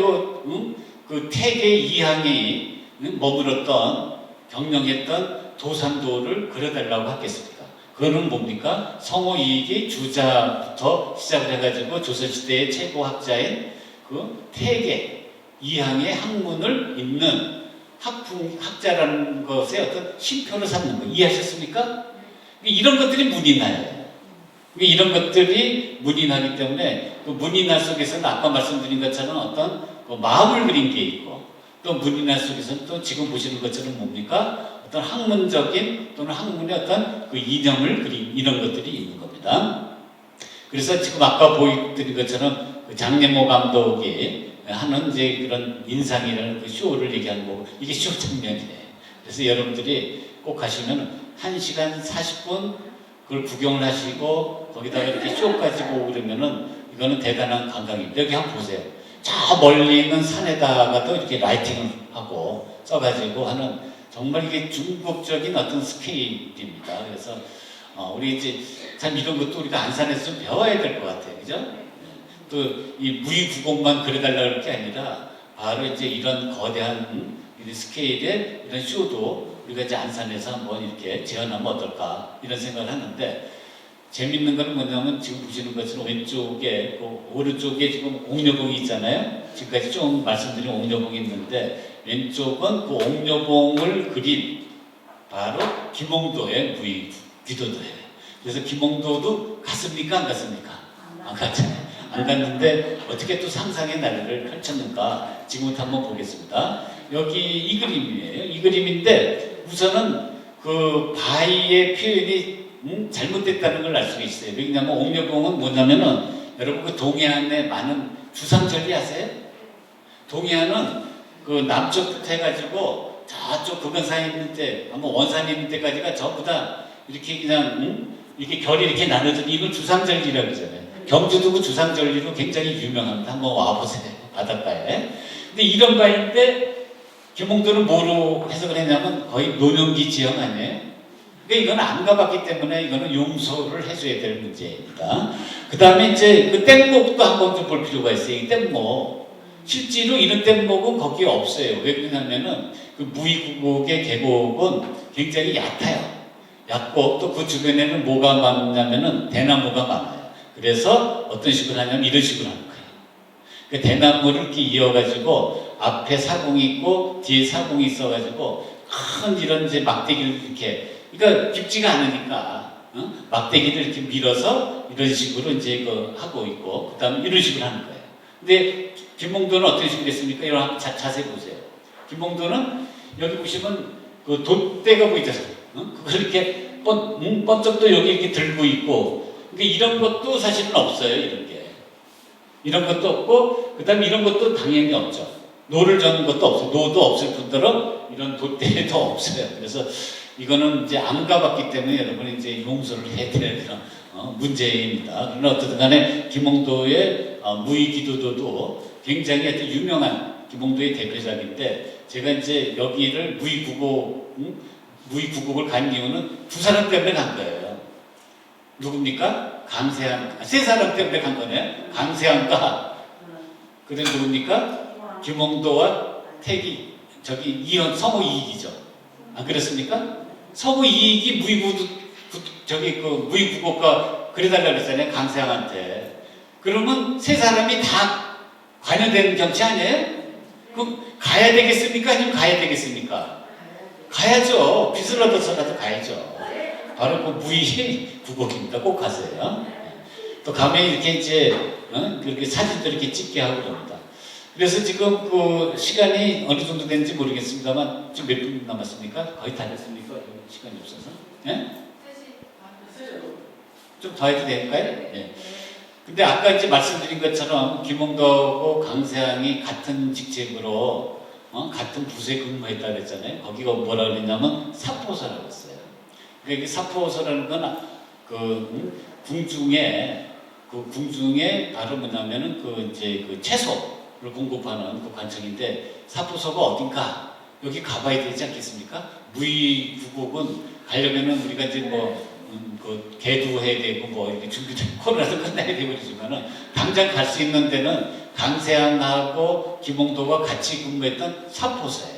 그 태계 이항이 머물렀던 경영했던 도산도를 그려달라고 하겠습니까? 그거는 뭡니까? 성호 이익이 주자부터 시작을 해가지고 조선시대의 최고 학자인 그 태계 이항의 학문을 잇는 학자라는 것의 어떤 신표를 삼는 거 이해하셨습니까? 이런 것들이 문인화예요. 이런 것들이 문인화이기 때문에 그 문인화 속에서는 아까 말씀드린 것처럼 어떤 그 마음을 그린 게 있고 또 문인화 속에서는 또 지금 보시는 것처럼 뭡니까? 어떤 학문적인 또는 학문의 어떤 그 이념을 그린 이런 것들이 있는 겁니다. 그래서 지금 아까 보여드린 것처럼 그 장례모 감독이 하는 이제 그런 인상이라는 그 쇼를 얘기하는 거고 이게 쇼 장면이에요. 그래서 여러분들이 꼭 가시면 1시간 40분 그걸 구경을 하시고 거기다가 이렇게 쇼까지 보고 그러면은 이거는 대단한 관광입니다. 여기 한번 보세요. 저 멀리 있는 산에다가도 이렇게 라이팅을 하고 써가지고 하는 정말 이게 중국적인 어떤 스케일입니다. 그래서 우리 이제 참 이런 것도 우리가 안산에서 좀 배워야 될 것 같아요. 그죠? 또 이 무의구곡만 그려달라고 할 게 아니라 바로 이제 이런 거대한 스케일의 이런 쇼도 우리가 이제 안산에서 한번 이렇게 재현하면 어떨까 이런 생각을 하는데 재밌는 건 뭐냐면 지금 보시는 것처럼 왼쪽에 그 오른쪽에 지금 옥녀봉이 있잖아요. 지금까지 좀 말씀드린 옥녀봉이 있는데 왼쪽은 그 옥녀봉을 그린 바로 김홍도의 무의귀도도예요. 그래서 김홍도도 갔습니까? 안 갔습니까? 안 갔잖아요. 안 갔는데 어떻게 또 상상의 나래를 펼쳤는가 지금부터 한번 보겠습니다. 여기 이 그림이에요. 이 그림인데 우선은 그 바위의 표현이 잘못됐다는 걸 알 수가 있어요. 왜냐하면 옥녀봉은 뭐냐면은 여러분 그 동해안에 많은 주상절리 아세요? 동해안은 그 남쪽부터 해가지고 저쪽 금강산에 있는 데 한번 원산에 있는 데까지가 전부 다 이렇게 그냥 이렇게 결이 이렇게 나눠진 이걸 주상절리라고 그러잖아요. 경주도 그 주상절리로 굉장히 유명합니다. 한번 와보세요. 바닷가에. 근데 이런 바인데 김홍도는 뭐로 해석을 했냐면 거의 노년기 지형 아니에요? 그러니까 이건 안 가봤기 때문에 이거는 용서를 해줘야 될 문제입니다. 그 다음에 이제 그 뗏목도 한번 좀 볼 필요가 있어요. 이 뗏목. 실제로 이런 뗏목은 거기에 없어요. 왜 그러냐면은 그 무의구곡의 계곡은 굉장히 얕아요. 얕고 또 그 주변에는 뭐가 많냐면은 대나무가 많아요. 그래서 어떤 식으로 하냐면 이런 식으로 하는 거예요. 그 대나무를 이렇게 이어가지고 앞에 사공이 있고 뒤에 사공이 있어가지고 큰 이런 이제 막대기를 이렇게 그러니까 깊지가 않으니까 막대기를 이렇게 밀어서 이런 식으로 이제 그 하고 있고 그다음에 이런 식으로 하는 거예요. 근데 김홍도는 어떤 식으로 했습니까? 이런 한번 자세히 보세요. 김홍도는 여기 보시면 그 돛대가 보이잖아요. 그걸 이렇게 번쩍 또 여기 이렇게 들고 있고 그러니까 이런 것도 사실은 없어요. 이런 게 이런 것도 없고 그다음에 이런 것도 당연히 없죠. 노를 저는 것도 없어요. 노도 없을 뿐더러 이런 돛대도 없어요. 그래서 이거는 이제 안 가봤기 때문에 여러분이 이제 용서를 해야 되는 그런 문제입니다. 그러나 어쨌든 간에 김홍도의 무의기도도도 굉장히 아주 유명한 김홍도의 대표작인데 제가 이제 여기를 무의구곡을 간 이유는 두 사람 때문에 간 거예요. 누굽니까? 강세한, 세 사람 때문에 간 거네요. 강세한과 그다음 누굽니까? 김홍도와 태기, 저기 성우 이익이죠. 안 그렇습니까? 성우 이익이 무의구곡과 그래달라고 그랬잖아요. 강세한한테. 그러면 세 사람이 다 관여되는 정치 아니에요? 그럼 가야 되겠습니까? 아니면 가야 되겠습니까? 가야죠. 빚을 얻어서라도 가야죠. 바로 그 무의구곡입니다. 꼭 가세요. 또 가면 이렇게 이제 그렇게 사진도 이렇게 찍게 하고 그럽니다. 그래서 지금 그 시간이 어느 정도 되는지 모르겠습니다만 지금 몇 분 남았습니까? 거의 다 됐습니까? 시간이 없어서. 예? 좀 더 해도 될까요? 예. 근데 아까 이제 말씀드린 것처럼 김홍도하고 강세항이 같은 직책으로 같은 부서에 근무했다 그랬잖아요. 거기가 뭐라 그랬냐면 사포소라고 했어요. 그러니까 사포소라는 건 궁중에 바로 뭐냐면은 그 이제 그 채소를 공급하는 그 관청인데 사포소가 어딘가 여기 가봐야 되지 않겠습니까? 무의구곡은 가려면은 우리가 이제 그 개두해야 되고 뭐 이렇게 준비되고 코로나도 끝나야 되고 그러지만은 당장 갈 수 있는 데는 강세항하고 김홍도가 같이 근무했던 사포소예요.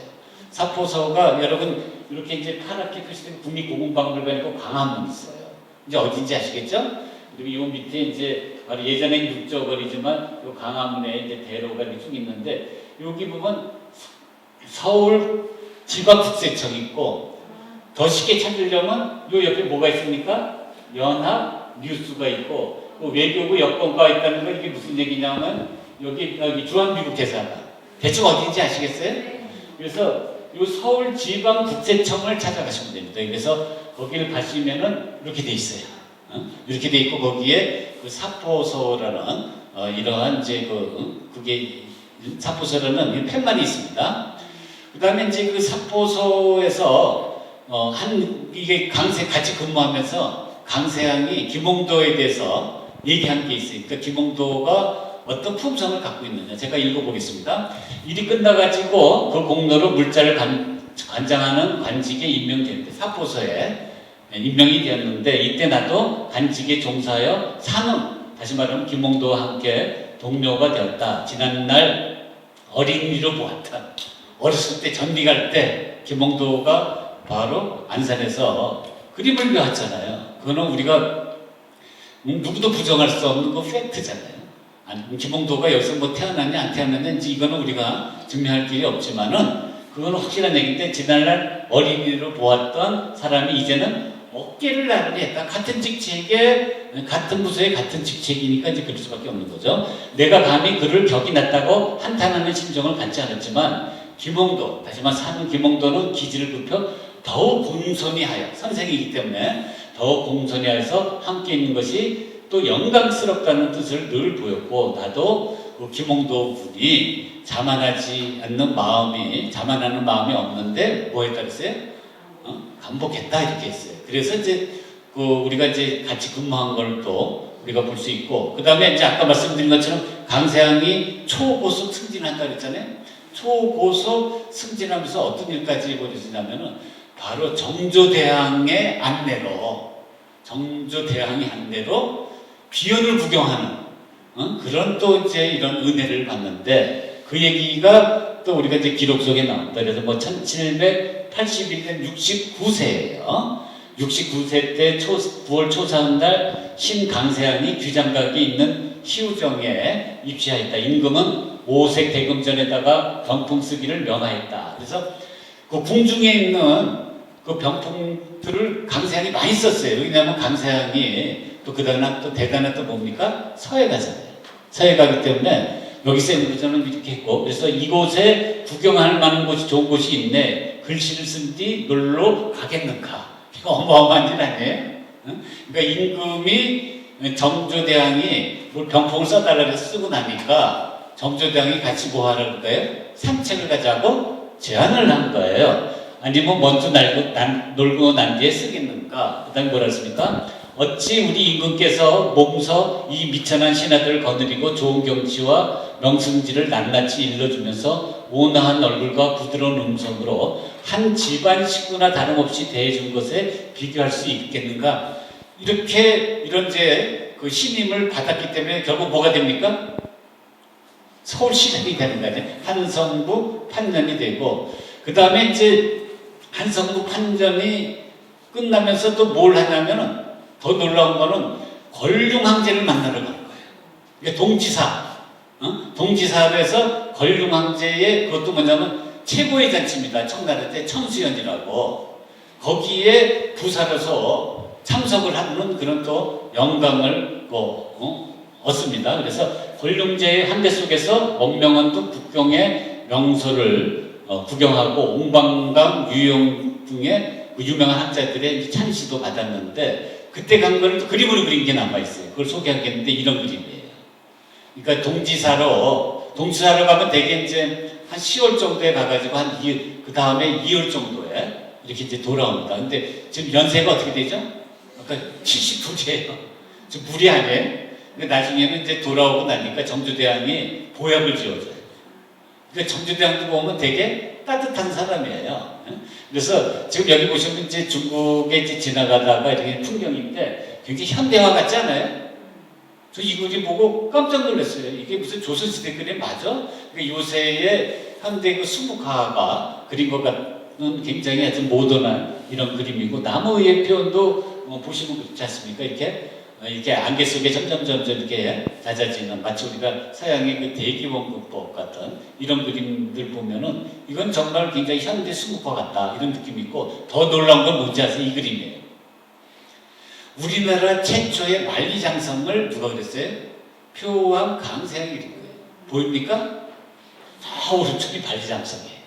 사포소가 여러분 이렇게 이제 파랗게 표시된 국립고궁박물관이고 광화문 있어요. 이제 어딘지 아시겠죠? 그리고 이 밑에 이제 바로 예전엔 육조거리지만 이 광화문에 이제 대로가 쭉 있는데 여기 보면 서울 지방국세청 있고 더 쉽게 찾으려면 이 옆에 뭐가 있습니까? 연합 뉴스가 있고 외교부 여권과 있다는 건 이게 무슨 얘기냐면 여기 주한미국 대사관 대충 어딘지 아시겠어요? 그래서 이 서울 지방국세청을 찾아가시면 됩니다. 그래서 거기를 가시면은 이렇게 돼 있어요. 이렇게 돼 있고 거기에 그 사포소라는 이러한 이제 그게 사포소라는 팻말이 있습니다. 그 다음에 이제 그 사포소에서 이게 같이 근무하면서 강세항이 김홍도에 대해서 얘기한 게 있어요. 그러니까 김홍도가 어떤 품성을 갖고 있느냐. 제가 읽어보겠습니다. 일이 끝나가지고 그 공로로 물자를 관장하는 관직에 임명되는데 사포소에 임명이 되었는데 이때 나도 관직에 종사하여 사는 다시 말하면 김홍도와 함께 동료가 되었다. 지난날 어린이로 보았다. 어렸을 때 전리 갈 때 김홍도가 바로 안산에서 그림을 그렸잖아요. 그거는 우리가 누구도 부정할 수 없는 그 팩트잖아요. 김홍도가 여기서 뭐 태어났냐 안 태어났는지 이거는 우리가 증명할 길이 없지만은 그건 확실한 얘기인데 지난날 어린이로 보았던 사람이 이제는 어깨를 나란히 했다. 같은 직책에 같은 부서에 같은 직책이니까 이제 그럴 수밖에 없는 거죠. 내가 감히 그를 격이 낮다고 한탄하는 심정을 갖지 않았지만 김홍도, 다시 말해 사는 김홍도는 기지를 굽혀 더욱 공손히 하여 선생이기 때문에 더욱 공손히 하여서 함께 있는 것이 또 영광스럽다는 뜻을 늘 보였고 나도 그 김홍도 군이 자만하는 마음이 없는데 뭐 했다 그랬어요? 감복했다 이렇게 했어요. 그래서 이제 그 우리가 이제 같이 근무한 걸 또 우리가 볼 수 있고, 그 다음에 이제 아까 말씀드린 것처럼 강세항이 초고속 승진한다 그랬잖아요. 초고속 승진하면서 어떤 일까지 벌어지냐면은 바로 정조대왕의 안내로 비연을 구경하는 그런 또 이제 이런 은혜를 받는데, 그 얘기가 또 우리가 이제 기록 속에 나온다. 그래서 뭐 1781년 69세예요. 69세 때 9월 초사한달 신강세항이 귀장각이 있는 희우정에 입시하였다. 임금은 오색 대금전에다가 병풍 쓰기를 명하였다. 그래서 그 궁중에 있는 그 병풍들을 강세항이 많이 썼어요. 왜냐하면 강세항이 또 그다음에 또 대단한 또 뭡니까? 서해 가잖아요. 서해 가기 때문에 여기 센터는 이렇게 했고, 그래서 이곳에 구경할 만한 곳이 좋은 곳이 있네. 글씨를 쓴 뒤 놀러 가겠는가? 이거 어마어마한 일 아니에요? 그러니까 임금이 정조대왕이 뭘 병풍을 써달라 해서 쓰고 나니까 정조대왕이 같이 뭐 하라고 그래요? 산책을 가자고 제안을 한 거예요. 아니면 먼저 놀고 난 뒤에 쓰겠는가? 그 다음에 뭐라 했습니까? 어찌 우리 임금께서 몸서 이 미천한 신하들을 거느리고 좋은 경치와 명승지를 낱낱이 일러주면서 온화한 얼굴과 부드러운 음성으로 한 집안 식구나 다름없이 대해준 것에 비교할 수 있겠는가? 이렇게 이런 이제 그 신임을 받았기 때문에 결국 뭐가 됩니까? 서울시장이 되는 거죠. 한성부 판년이 되고, 그 다음에 이제 한성부 판년이 끝나면서 또 뭘 하냐면은, 더 놀라운 거는 권룡황제를 만나러 가는 거예요. 그러니까 동지사에서 권룡황제의 그것도 뭐냐면 최고의 잔치입니다. 청나라 때 천수연이라고. 거기에 부사로서 참석을 하는 그런 또 영광을 얻습니다. 그래서 권룡제의 한대 속에서 원명한 또 국경의 명소를 구경하고 옹방강 유영 등의 그 유명한 학자들의 찬시도 받았는데, 그때 간 거를 그림으로 그린 게 남아있어요. 그걸 소개하겠는데 이런 그림이에요. 그러니까 동지사로 가면 대개 이제 한 10월 정도에 가가지고 그 다음에 2월 정도에 이렇게 이제 돌아옵니다. 근데 지금 연세가 어떻게 되죠? 아까 79세예요. 좀 무리 아니에요? 근데 나중에는 이제 돌아오고 나니까 정조대왕이 보약을 지어줘요. 그러니까 정조대왕도 보면 되게 따뜻한 사람이에요. 그래서 지금 여기 보시면 이제 중국에 이제 지나가다가 이렇게 풍경인데 굉장히 현대화 같지 않아요? 저 이 그림 보고 깜짝 놀랐어요. 이게 무슨 조선시대 그림 맞아? 그러니까 요새의 현대 그 수묵화가 그린 것 같은 굉장히 아주 모던한 이런 그림이고, 나무의 표현도 보시면 그렇지 않습니까? 이렇게 안개 속에 점점 이렇게 잦아지는, 마치 우리가 서양의 그 대기원근법 같은 이런 그림들 보면은 이건 정말 굉장히 현대 수묵화 같다 이런 느낌이 있고, 더 놀라운 건 뭔지 아세요? 이 그림이에요. 우리나라 최초의 만리장성을 누가 그랬어요? 표왕 강세항이 그린 거예요. 보입니까? 저 오른쪽이 만리장성이에요.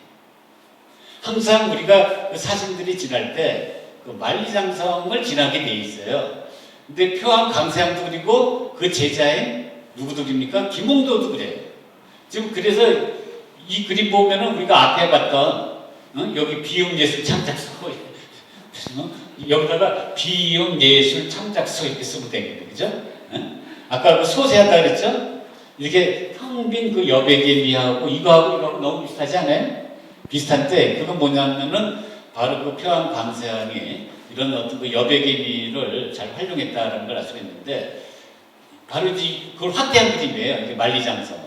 항상 우리가 그 사진들이 지날 때 그 만리장성을 지나게 돼 있어요. 근데 표왕 강세항도 그리고 그 제자인 누구도 그립니까? 김홍도도 그래요. 지금 그래서 이 그림 보면은 우리가 앞에 봤던 여기 비음예술 창작소 여기다가 비음예술 창작소 이렇게 쓰면 되겠네, 그죠? 아까 그 소세하다 그랬죠? 이렇게 텅 빈 그 여백의 미하고 이거하고 너무 비슷하지 않아요? 비슷한데 그건 뭐냐면은 바로 그 표왕 강세항이 이런 어떤 그 여백의 미를 잘 활용했다라는 걸 알 수 있는데, 바로 이제 그걸 확대한 그림이에요. 이게 만리장성을.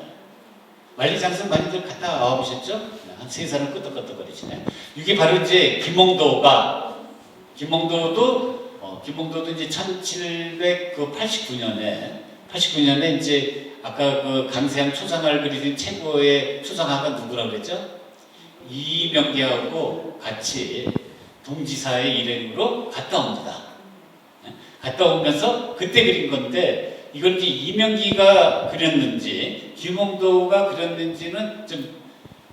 만리장성 많이들 갔다 와보셨죠? 한 3사람 끄덕끄덕거리시네. 이게 바로 이제 김홍도도 이제 1789년에 이제 아까 그 강세항 초상화를 그리는 최고의 초상화가 누구라고 그랬죠? 이명기하고 같이 동지사의 일행으로 갔다 옵니다. 갔다 오면서 그때 그린 건데, 이걸 이제 이명기가 그렸는지 김홍도가 그렸는지는 좀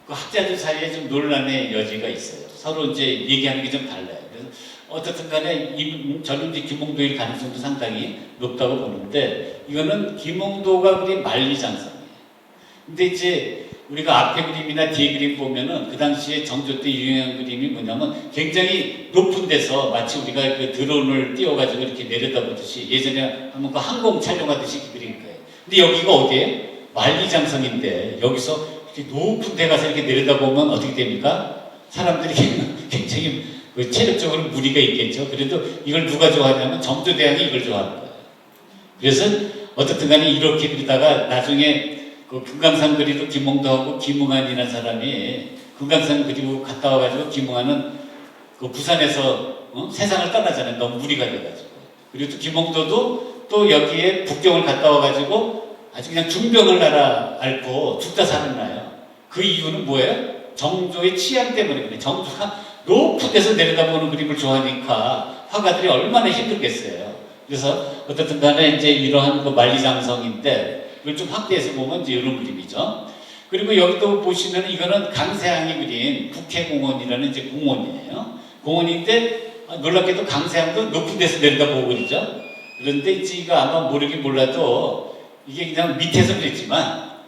그 학자들 사이에 좀 논란의 여지가 있어요. 서로 이제 얘기하는 게 좀 달라요. 그래서 어떻든 간에 저는 이제 김홍도일 가능성도 상당히 높다고 보는데, 이거는 김홍도가 그린 만리장성이에요. 근데 이제 우리가 앞에 그림이나 뒤에 그림 보면은 그 당시에 정조 때 유행한 그림이 뭐냐면 굉장히 높은 데서 마치 우리가 그 드론을 띄워가지고 이렇게 내려다보듯이 예전에 한번 그 항공 촬영하듯이 그 그린 거예요. 근데 여기가 어디예요? 만리장성인데 여기서 이렇게 높은 데 가서 이렇게 내려다보면 어떻게 됩니까? 사람들이 굉장히 그 체력적으로 무리가 있겠죠. 그래도 이걸 누가 좋아하냐면 정조대왕이 이걸 좋아하는 거예요. 그래서 어떻든 간에 이렇게 그리다가 나중에 그 금강산 그리도 김홍도하고 김응한이라는 사람이 금강산 그리고 갔다 와가지고 김응한은 그 부산에서 세상을 떠나잖아요. 너무 무리가 돼가지고. 그리고 또 김홍도도 또 여기에 북경을 갔다 와가지고 아주 그냥 중병을 앓고 죽다 살아나요. 그 이유는 뭐예요? 정조의 취향 때문에 그래. 정조가 높은 데서 내려다보는 그림을 좋아하니까 화가들이 얼마나 힘들겠어요. 그래서 어떻든 간에 이제 이러한 그 만리장성인데 이걸 좀 확대해서 보면 이제 이런 그림이죠. 그리고 여기도 보시면 이거는 강세항이 그린 국회공원이라는 이제 공원이에요. 공원인데 놀랍게도 강세항도 높은 데서 내려다보고 그러죠. 그런데 이제 이거 아마 모르긴 몰라도 이게 그냥 밑에서 그랬지만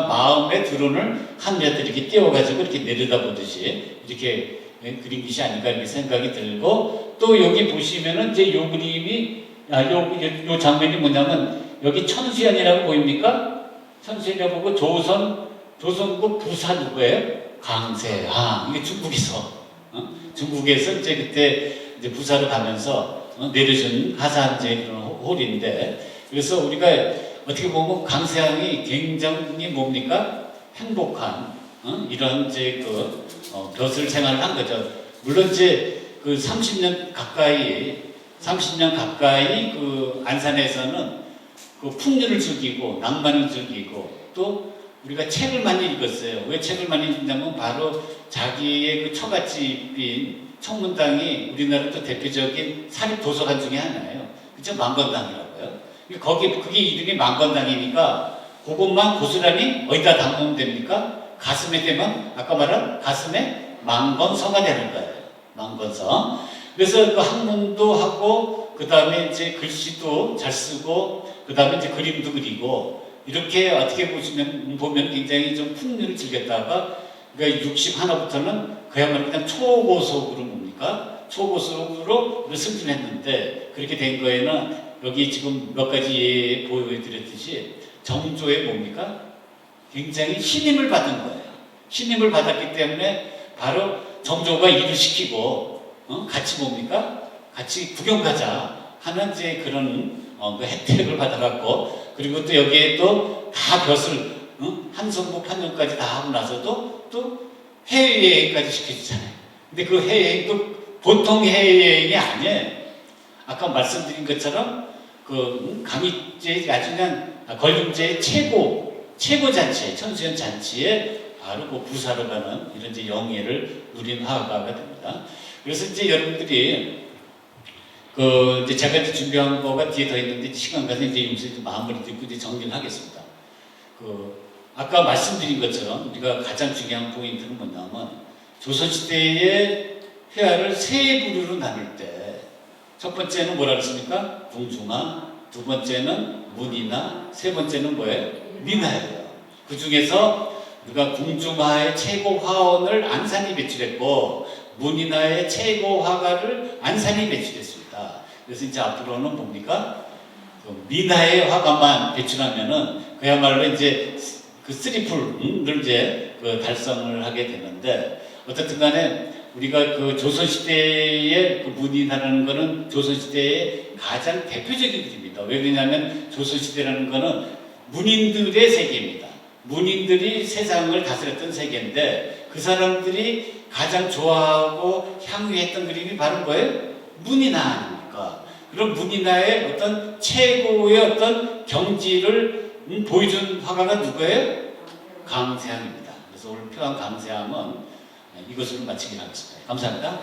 마음의 드론을 한 메들 이렇게 띄워가지고 이렇게 내려다보듯이 이렇게 그린 것이 아닌가 이렇게 생각이 들고 또 여기 보시면은 이제 요 그림이 요 장면이 뭐냐면 여기 천수연이라고 보입니까? 천수연이라고 보고 조선국 부사 누구예요? 강세항. 이게 중국에서 중국에서 이제 그때 이제 부사로 가면서 내려준 하산 이제 그런 홀인데 그래서 우리가 어떻게 보면 강세항이 굉장히 뭡니까? 행복한 이런 이제 그 벼슬 생활을 한 거죠. 물론 이제 그 30년 가까이 그 안산에서는 그 풍류를 즐기고 낭만을 즐기고 또 우리가 책을 많이 읽었어요. 왜 책을 많이 읽냐면 바로 자기의 그 처갓집 빈 청문당이 우리나라 또 대표적인 사립 도서관 중에 하나예요. 그죠? 만건당이라고요. 그게 이름이 만건당이니까 그것만 고스란히 어디다 담으면 됩니까? 가슴에 대면 아까 말한 가슴에 만건서가 되는 거예요. 만건서. 그래서 그 학문도 하고 그 다음에 이제 글씨도 잘 쓰고 그 다음에 이제 그림도 그리고 이렇게 어떻게 보면 굉장히 좀 풍류를 즐겼다가 그러니까 61부터는 그야말로 그냥 초고속으로 뭡니까? 초고속으로 승진했는데 그렇게 된 거에는 여기 지금 몇 가지 보여드렸듯이 정조의 뭡니까? 굉장히 신임을 받은 거예요. 신임을 받았기 때문에 바로 정조가 일을 시키고 같이 뭡니까? 같이 구경 가자 하는 이제 그런 그 혜택을 받아갖고 그리고 또 여기에 또 다 벼슬 한성부 판정까지 다 하고 나서도 또 해외여행까지 시켜주잖아요. 근데 그 해외여행도 보통 해외여행이 아니에요. 아까 말씀드린 것처럼 그 강희제 아주 그냥 걸림제의 최고 잔치에 천수연 잔치에 바로 그 부사로 가는 이런 이제 영예를 누린 화가가 됩니다. 그래서 이제 여러분들이 그 이제 제가 이제 준비한 거가 뒤에 더 있는데 시간 가서 이제 여기서 마무리 짓고 이제 정리를 하겠습니다. 그 아까 말씀드린 것처럼 우리가 가장 중요한 포인트는 뭐냐면 조선시대의 회화를 세 부류로 나눌 때 첫 번째는 뭐라 그랬습니까? 궁중화, 두 번째는 문인화, 세 번째는 뭐예요? 민화예요. 그 중에서 우리가 궁중화의 최고 화원을 안산이 배출했고 문인화의 최고 화가를 안산이 배출했습니다. 그래서 이제 앞으로는 뭡니까? 그 민화의 화가만 배출하면은 그야말로 이제 그 쓰리풀을 이제 그 달성을 하게 되는데 어쨌든 간에 우리가 그 조선시대의 그 문인화라는 거는 조선시대의 가장 대표적인 그림입니다. 왜 그러냐면 조선시대라는 거는 문인들의 세계입니다. 문인들이 세상을 다스렸던 세계인데 그 사람들이 가장 좋아하고 향유했던 그림이 바로 뭐예요? 문인화 아닙니까? 그런 문인화의 어떤 최고의 어떤 경지를 보여준 화가가 누구예요? 강세항입니다. 그래서 오늘 표한 강세항은 이것으로 마치기로 하겠습니다. 감사합니다.